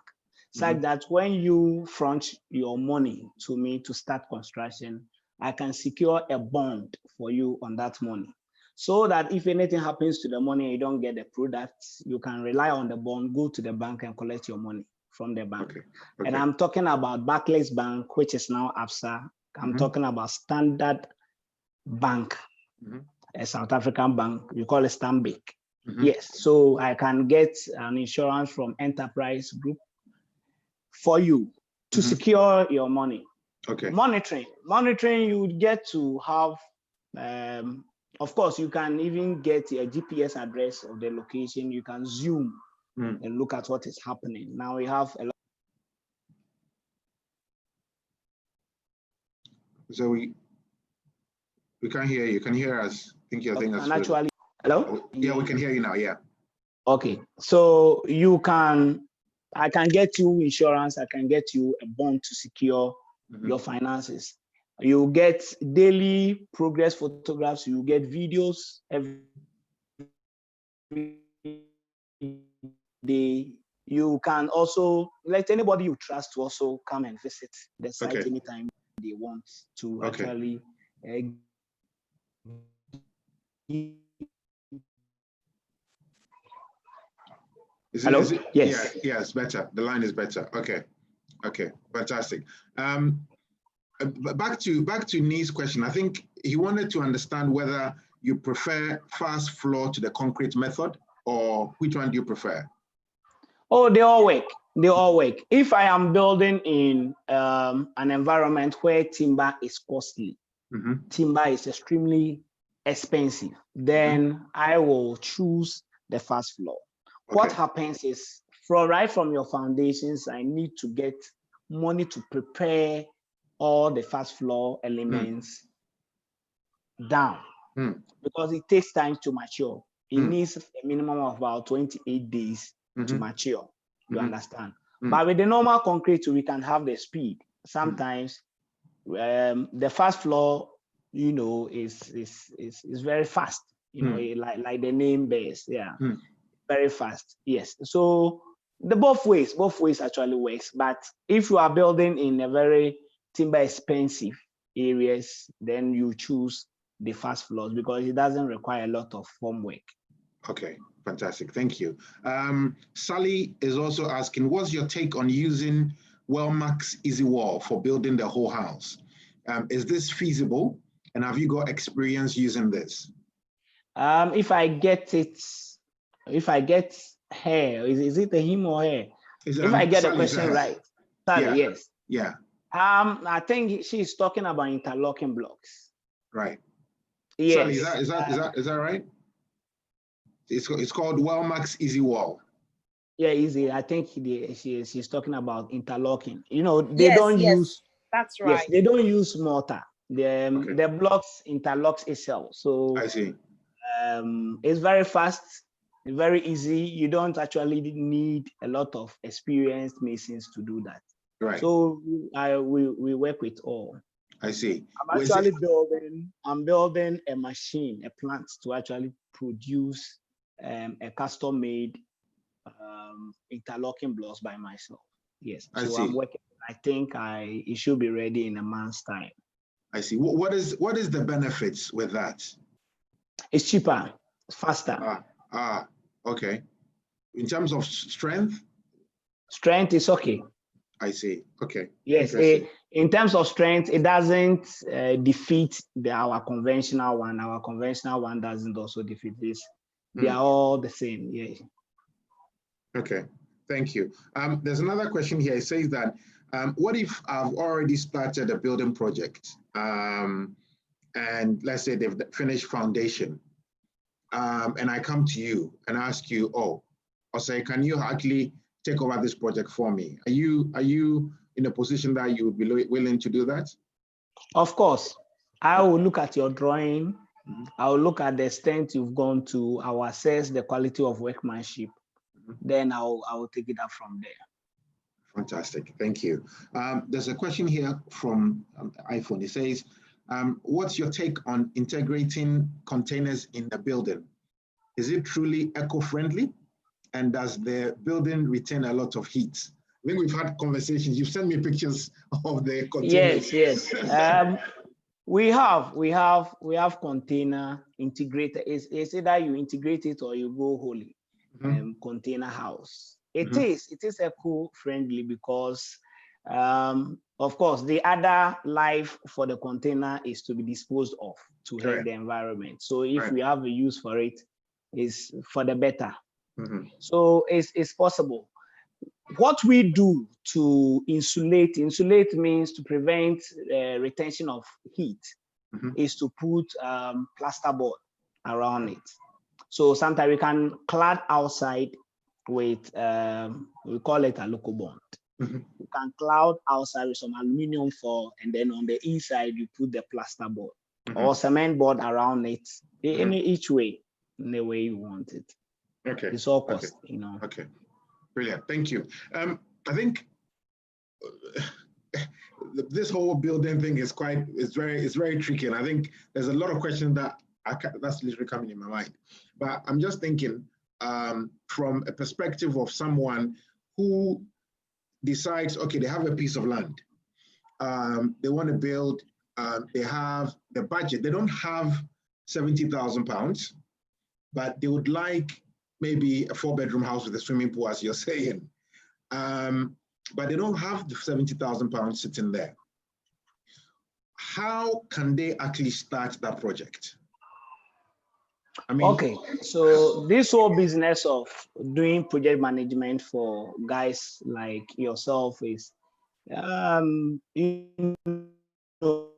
such that when you front your money to me to start construction, I can secure a bond for you on that money. So that if anything happens to the money, you don't get the product, you can rely on the bond, go to the bank and collect your money from the bank. And I'm talking about Barclays Bank, which is now ABSA. I'm talking about Standard Bank, a South African bank. We call it Stanbic. Yes, so I can get an insurance from Enterprise Group for you to secure your money. Okay. Monitoring, you would get to have, of course, you can even get a GPS address of the location. You can zoom and look at what is happening. Now we have a lot. So we can't hear you. Can you hear us? I think your thing is actually. Hello? Yeah, we can hear you now. Yeah. Okay. So I can get you insurance. I can get you a bond to secure your finances. You get daily progress photographs. You get videos every day. You can also let anybody you trust to also come and visit the site anytime they want to actually Hello? Yes. Yeah, it's better. The line is better. Okay. Okay. Fantastic. Back to Nee's question. I think he wanted to understand whether you prefer fast floor to the concrete method, or which one do you prefer? Oh, they all work. They all work. If I am building in an environment where timber is costly, timber is extremely expensive, then I will choose the fast floor. What happens is, right from your foundations, I need to get money to prepare all the fast floor elements down because it takes time to mature. It needs a minimum of about 28 days to mature. You understand? But with the normal concrete, we can have the speed. Sometimes the fast floor, is very fast. Like the name bears. Yeah. Very fast, yes. So the both ways actually works. But if you are building in a very timber expensive areas, then you choose the fast floors because it doesn't require a lot of formwork. Okay, fantastic. Thank you. Sally is also asking, what's your take on using Wellmax Easy Wall for building the whole house? Is this feasible? And have you got experience using this? If I get her, is it a him or her? If I get the question right, Sally, yes. Yeah. I think she's talking about interlocking blocks. Right. Yes. Sally, is that right? It's called Wellmax Easy Wall. Yeah, easy. I think she's talking about interlocking. They don't use. That's right. Yes, they don't use mortar. The blocks interlocks itself. So I see. It's very fast, very easy. You don't actually need a lot of experienced masons to do that. Right. So we work with all. I see. I'm building a machine, a plant to actually produce a custom-made interlocking blocks by myself. Yes, I so see. I'm working. I think it should be ready in a month's time. I see. What is the benefits with that? It's cheaper, faster. Okay. In terms of strength? Strength is okay. I see. Okay. Yes, in terms of strength, it doesn't defeat our conventional one. Our conventional one doesn't also defeat this. They are all the same. Yeah. Okay. Thank you. There's another question here. It says that, what if I've already started a building project, and let's say they've finished foundation, and I come to you and ask you, or say, can you actually take over this project for me? Are you in a position that you would be willing to do that? Of course. I will look at your drawing. I will look at the extent you've gone to. I will assess the quality of workmanship. Then I will take it up from there. Fantastic. Thank you. There's a question here from iPhone. It says, what's your take on integrating containers in the building? Is it truly eco-friendly? And does the building retain a lot of heat? I think we've had conversations. You've sent me pictures of the containers. Yes. We have container integrated. It's either you integrate it or you go wholly. Container house. It is eco-friendly because, of course, the other life for the container is to be disposed of to help the environment. So if we have a use for it, it's for the better. So it's possible. What we do to insulate means to prevent retention of heat, is to put plasterboard around it. So sometimes we can clad outside with, we call it a local bond. You can cloud outside with some aluminum foil, and then on the inside you put the plasterboard or cement board around it, in each way, in the way you want it. Okay. It's all cost, you know. Okay. Brilliant. Thank you. I think this whole building thing is very tricky, and I think there's a lot of questions that's literally coming in my mind. But I'm just thinking from a perspective of someone who decides, okay, they have a piece of land, they want to build, they have the budget, they don't have £70,000, but they would like maybe a 4-bedroom house with a swimming pool, as you're saying. But they don't have the £70,000 sitting there. How can they actually start that project? I mean, okay, so this whole business of doing project management for guys like yourself is, you know,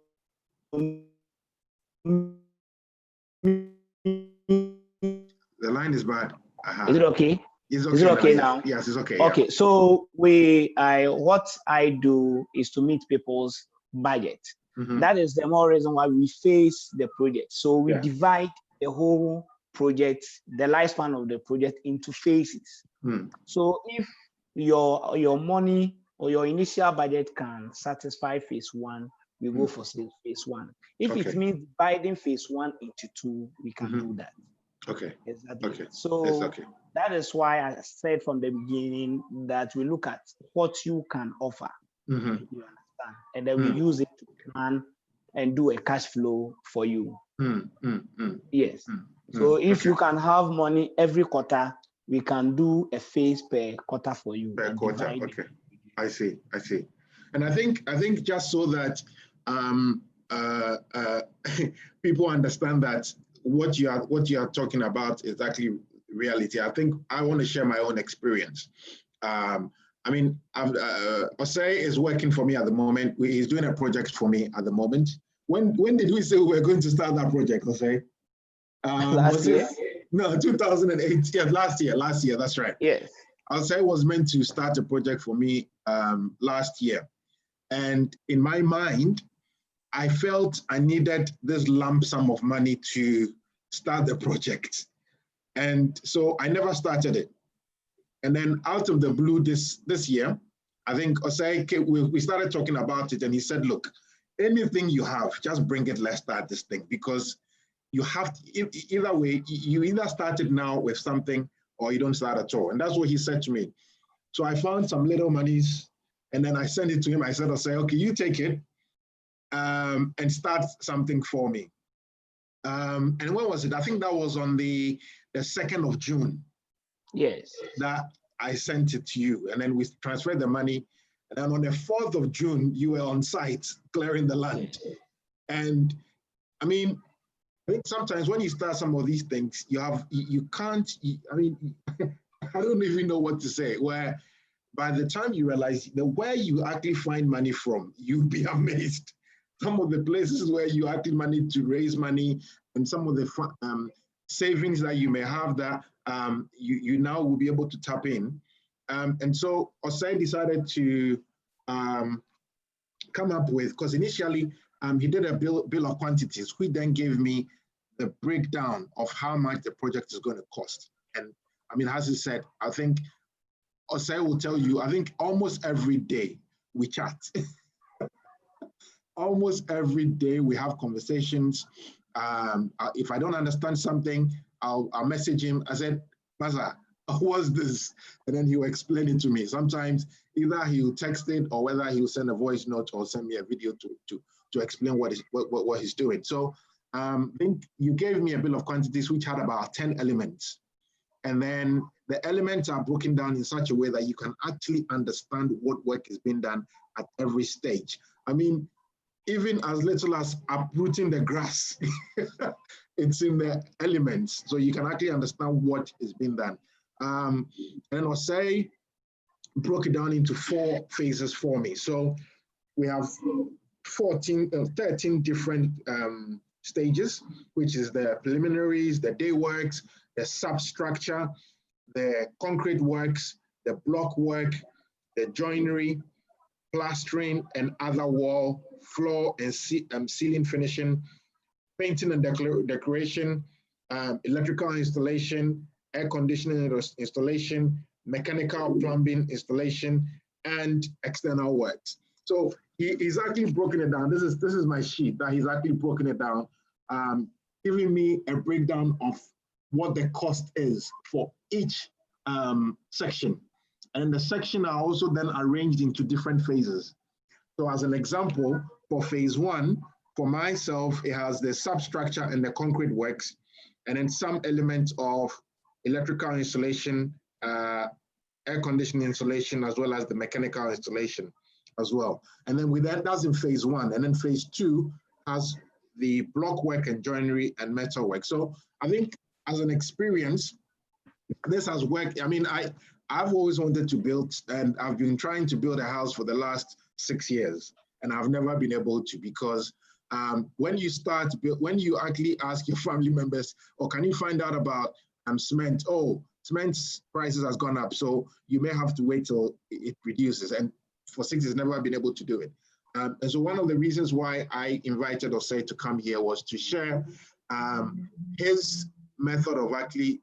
the line is bad. Is it okay? It's okay. Is it okay now? Yes, it's okay. Okay, so what I do is to meet people's budget. That is the more reason why we face the project. So we divide the whole project, the lifespan of the project, into phases. So if your money or your initial budget can satisfy phase 1, we go for phase 1. If it means dividing phase 1 into 2, we can do that. Okay. Exactly. Okay. So that is why I said from the beginning that we look at what you can offer. You understand? And then we use it to plan and do a cash flow for you. Yes. So if you can have money every quarter, we can do a phase per quarter for you. Per quarter. Okay. I see. And I think just so that people understand that what you are talking about is actually reality. I think I want to share my own experience. I mean, Osei is working for me at the moment. He's doing a project for me at the moment. When did we say we were going to start that project, Osei? Last year? No, 2008. Yeah, last year. That's right. Yes. Osei was meant to start a project for me last year. And in my mind, I felt I needed this lump sum of money to start the project. And so I never started it. And then out of the blue this year, I think Osei, we started talking about it, and he said, look, anything you have, just bring it, let's start this thing. Because you have to, either way, you either started now with something or you don't start at all. And that's what he said to me. So I found some little monies and then I sent it to him. I said, I'll say, okay, you take it and start something for me. And when was it? I think that was on the 2nd of June. Yes. That I sent it to you. And then we transferred the money. And then on the 4th of June, you were on site clearing the land. Yes. And I mean, I think sometimes when you start some of these things, you can't, I mean, I don't even know what to say, where by the time you realize where you actually find money from, you'll be amazed. Some of the places where you actually manage to raise money and some of the savings that you may have that you now will be able to tap in. And so Osei decided to come up with, because initially he did a bill of quantities, which then gave me the breakdown of how much the project is going to cost. And I mean, as he said, I think Osei will tell you, I think almost every day we chat. Almost every day we have conversations. If I don't understand something, I'll message him. I said, Maza, what's this? And then he'll explain it to me. Sometimes either he'll text it or whether he'll send a voice note or send me a video to explain what he's doing. So I think you gave me a bill of quantities which had about 10 elements. And then the elements are broken down in such a way that you can actually understand what work is being done at every stage. I mean, even as little as uprooting the grass, it's in the elements. So you can actually understand what is being done. And Osei broke it down into 4 phases for me. So we have 13 different stages, which is the preliminaries, the day works, the substructure, the concrete works, the block work, the joinery, plastering and other wall, floor and ceiling finishing, painting and decoration, electrical installation, air conditioning installation, mechanical plumbing installation, and external works. So he's actually broken it down. This is my sheet that he's actually broken it down, giving me a breakdown of what the cost is for each section. And the section are also then arranged into different phases. So as an example, for phase 1, for myself, it has the substructure and the concrete works, and then some elements of electrical installation, air conditioning installation, as well as the mechanical installation as well. And then with that's in phase 1. And then phase 2 has the block work and joinery and metal work. So I think as an experience, this has worked. I mean, I've always wanted to build, and I've been trying to build a house for the last 6 years, and I've never been able to, because when you actually ask your family members, or can you find out about cement? Oh, cement prices has gone up, so you may have to wait till it reduces. And for 6 years, never been able to do it. And so one of the reasons why I invited Osei to come here was to share his method of actually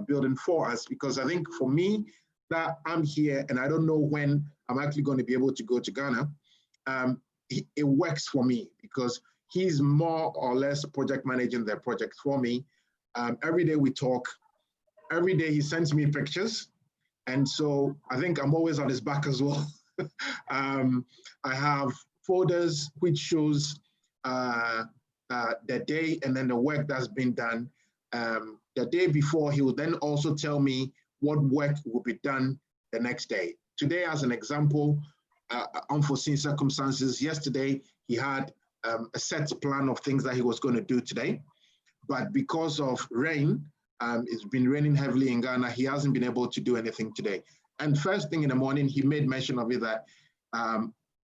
building for us, because I think for me, that I'm here and I don't know when I'm actually going to be able to go to Ghana, it works for me because he's more or less project managing the project for me. Every day we talk, every day he sends me pictures. And so I think I'm always on his back as well. I have folders which shows the day and then the work that's been done. The day before, he will then also tell me what work will be done the next day. Today, as an example, unforeseen circumstances. Yesterday, he had a set plan of things that he was going to do today. But because of rain, it's been raining heavily in Ghana, he hasn't been able to do anything today. And first thing in the morning, he made mention of it that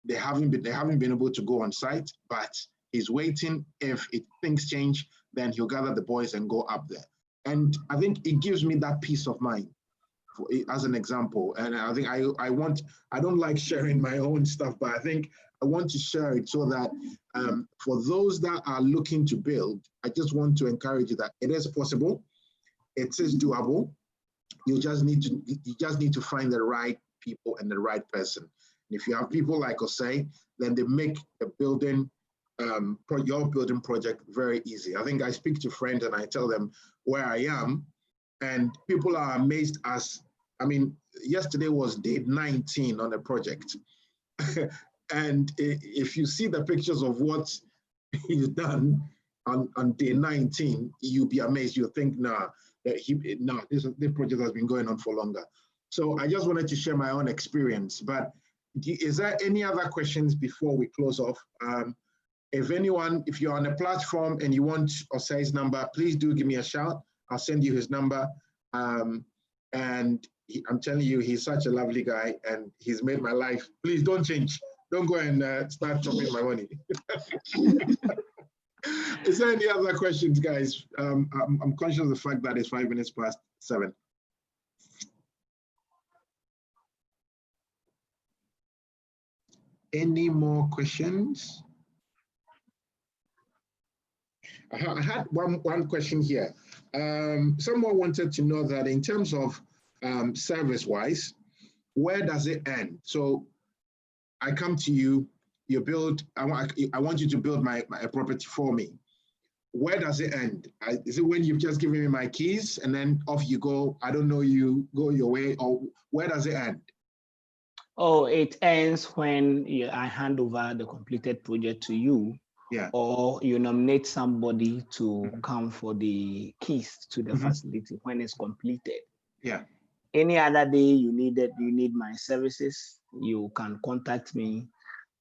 they haven't been able to go on site, but he's waiting. If things change, then he'll gather the boys and go up there. And I think it gives me that peace of mind as an example. And I think I don't like sharing my own stuff, but I think I want to share it so that for those that are looking to build, I just want to encourage you that it is possible, it is doable. You just need to find the right people and the right person. And if you have people like Osei, then they make the building your building project very easy. I think I speak to friends and I tell them where I am, and people are amazed as, I mean, yesterday was day 19 on the project. And if you see the pictures of what he's done on day 19, you'll be amazed. You'll think, this project has been going on for longer. So I just wanted to share my own experience. But is there any other questions before we close off? If you're on a platform and you want Osei's number, please do give me a shout. I'll send you his number. And I'm telling you, he's such a lovely guy and he's made my life. Please don't change. Don't go and start chopping my money. Is there any other questions, guys? I'm conscious of the fact that it's 5 minutes past 7. Any more questions? I had one question here. Someone wanted to know that in terms of service-wise, where does it end? So I come to you, you build, I want you to build my property for me. Where does it end? Is it when you've just given me my keys and then off you go? I don't know, you go your way, or where does it end? Oh, it ends when I hand over the completed project to you. Yeah. Or you nominate somebody to come for the keys to the facility when it's completed. Yeah. Any other day you need my services, you can contact me.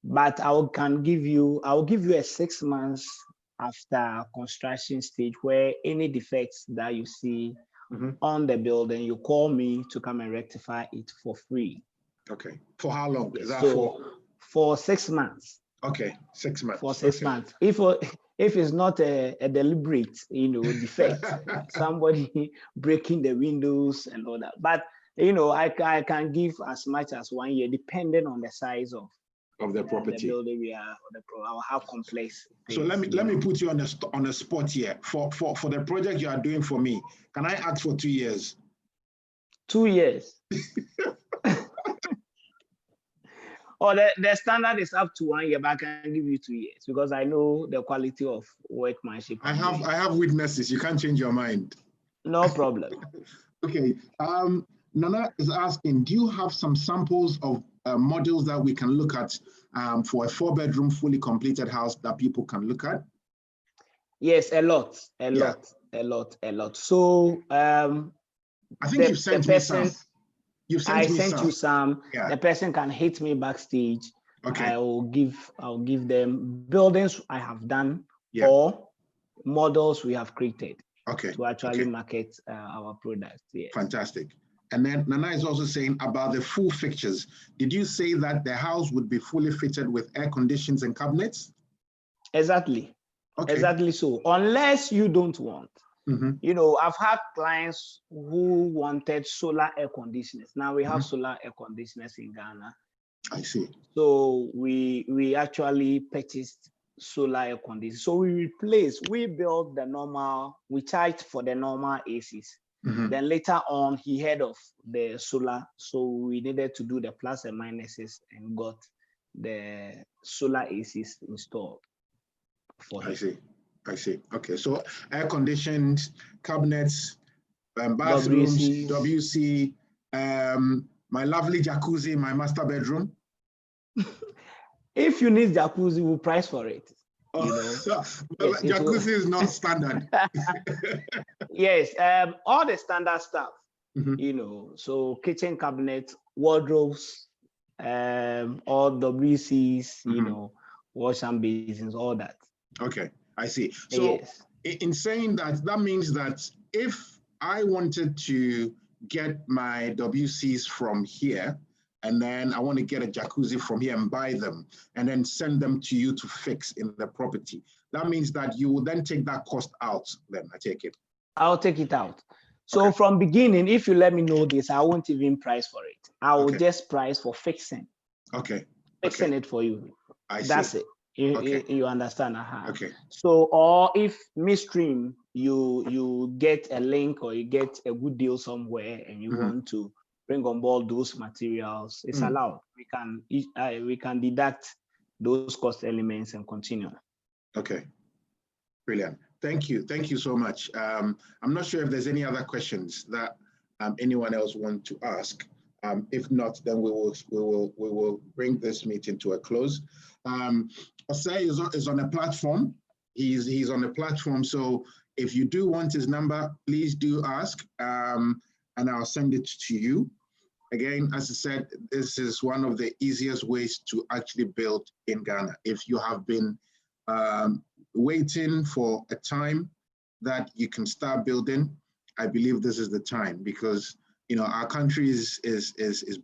But I'll give you a 6 months after construction stage where any defects that you see on the building, you call me to come and rectify it for free. Okay. For how long? Is that for 6 months? Okay, 6 months. For 6 months. If it's not a deliberate, defect, somebody breaking the windows and all that. But I can give as much as 1 year, depending on the size of the property. The building we are, or how complex. So let me put you on a spot here. For the project you are doing for me, can I ask for 2 years? 2 years. Or the standard is up to 1 year, but I can give you 2 years because I know the quality of workmanship. I have witnesses. You can't change your mind. No problem. Okay. Nana is asking, do you have some samples of models that we can look at for a 4-bedroom fully completed house that people can look at? Yes, a lot. So I think you've sent me some. I sent you some. Yeah. The person can hit me backstage. Okay. I'll give them buildings I have done or models we have created. Okay. To actually market our products. Yes. Fantastic. And then Nana is also saying about the full fixtures. Did you say that the house would be fully fitted with air conditions and cabinets? Exactly. Okay. Exactly so. Unless you don't want. I've had clients who wanted solar air conditioners. Now we have solar air conditioners in Ghana. I see. So we actually purchased solar air conditioners. So we built the normal, we charged for the normal ACs. Then later on, he heard of the solar. So we needed to do the plus and minuses and got the solar ACs installed for him. I see. Okay, so air conditioned cabinets, bathrooms, WC, my lovely jacuzzi in my master bedroom. If you need jacuzzi, we'll price for it. Jacuzzi is not standard. Yes, all the standard stuff. So kitchen cabinets, wardrobes, all WCs, wash and basins, all that. Okay. I see. So in saying that, that means that if I wanted to get my WCs from here, and then I want to get a jacuzzi from here and buy them, and then send them to you to fix in the property, that means that you will then take that cost out, then I take it. I'll take it out. So from beginning, if you let me know this, I won't even price for it. I will just price for fixing. Okay. Fixing it for you. That's it. You understand? Okay. So, or if midstream you get a link or you get a good deal somewhere and you want to bring on board those materials, it's allowed. We can deduct those cost elements and continue. Okay, brilliant. Thank you so much. I'm not sure if there's any other questions that anyone else want to ask. If not, then we will bring this meeting to a close. Osei is on a platform. He's on a platform. So if you do want his number, please do ask, and I'll send it to you. Again, as I said, this is one of the easiest ways to actually build in Ghana. If you have been waiting for a time that you can start building, I believe this is the time, because our country is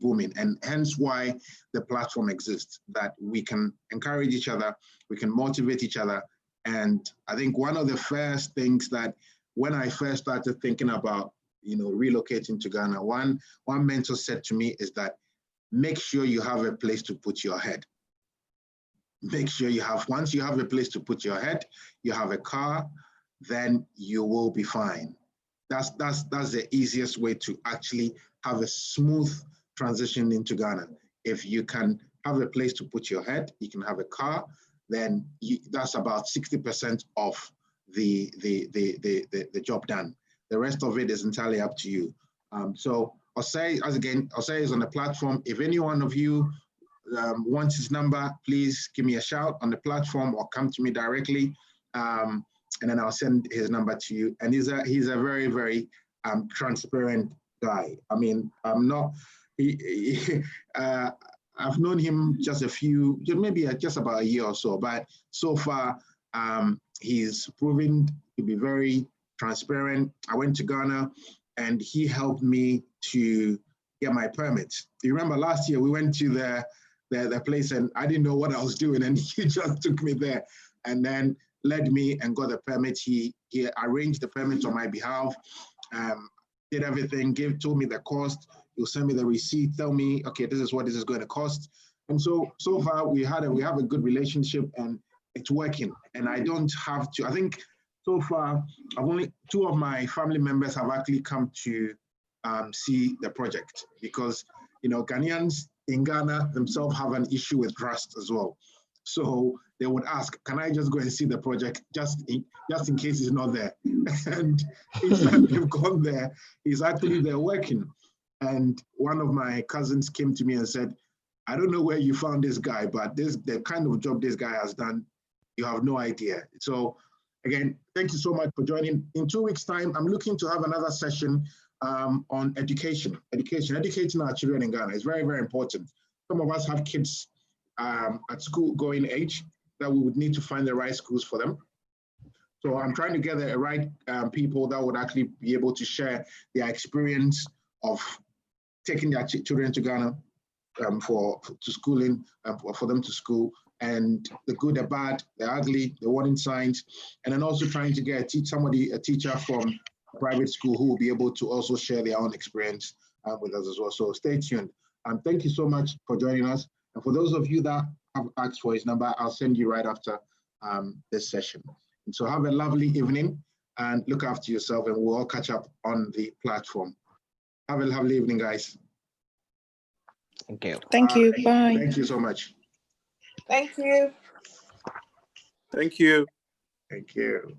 booming, and hence why the platform exists, that we can encourage each other, we can motivate each other. And I think one of the first things that when I first started thinking about relocating to Ghana, one mentor said to me is that make sure you have a place to put your head. Make sure once you have a place to put your head, you have a car, then you will be fine. That's the easiest way to actually have a smooth transition into Ghana. If you can have a place to put your head, you can have a car, then that's about 60% of the job done. The rest of it is entirely up to you. So Osei is on the platform. If any one of you wants his number, please give me a shout on the platform or come to me directly, and then I'll send his number to you. And he's a very, very transparent guy. I mean, I've known him just about a year or so, but so far he's proven to be very transparent. I went to Ghana and he helped me to get my permits. You remember last year we went to the place and I didn't know what I was doing, and he just took me there and then led me and got the permit. He arranged the permits on my behalf, did everything, told me the cost. He'll send me the receipt, tell me, okay, this is what this is going to cost. And so far we have a good relationship and it's working. And I don't have to, I think so far, only 2 of my family members have actually come to see the project, because Ghanaians in Ghana themselves have an issue with trust as well. So they would ask, can I just go and see the project just in case it's not there? And each time they've gone there, he's actually there working. And one of my cousins came to me and said, I don't know where you found this guy, but the kind of job this guy has done, you have no idea. So again, thank you so much for joining. In 2 weeks' time, I'm looking to have another session on education. Educating our children in Ghana is very, very important. Some of us have kids at school going age that we would need to find the right schools for them. So I'm trying to get the right people that would actually be able to share their experience of taking their children to Ghana for schooling, for them to school, and the good, the bad, the ugly, the warning signs, and then also trying to get a teacher from a private school who will be able to also share their own experience with us as well. So stay tuned. Thank you so much for joining us. And for those of you that have asked for his number, I'll send you right after this session. And so have a lovely evening and look after yourself, and we'll all catch up on the platform. Have a lovely evening, guys. Thank you. Thank you. Bye. Thank you so much. Thank you. Thank you. Thank you.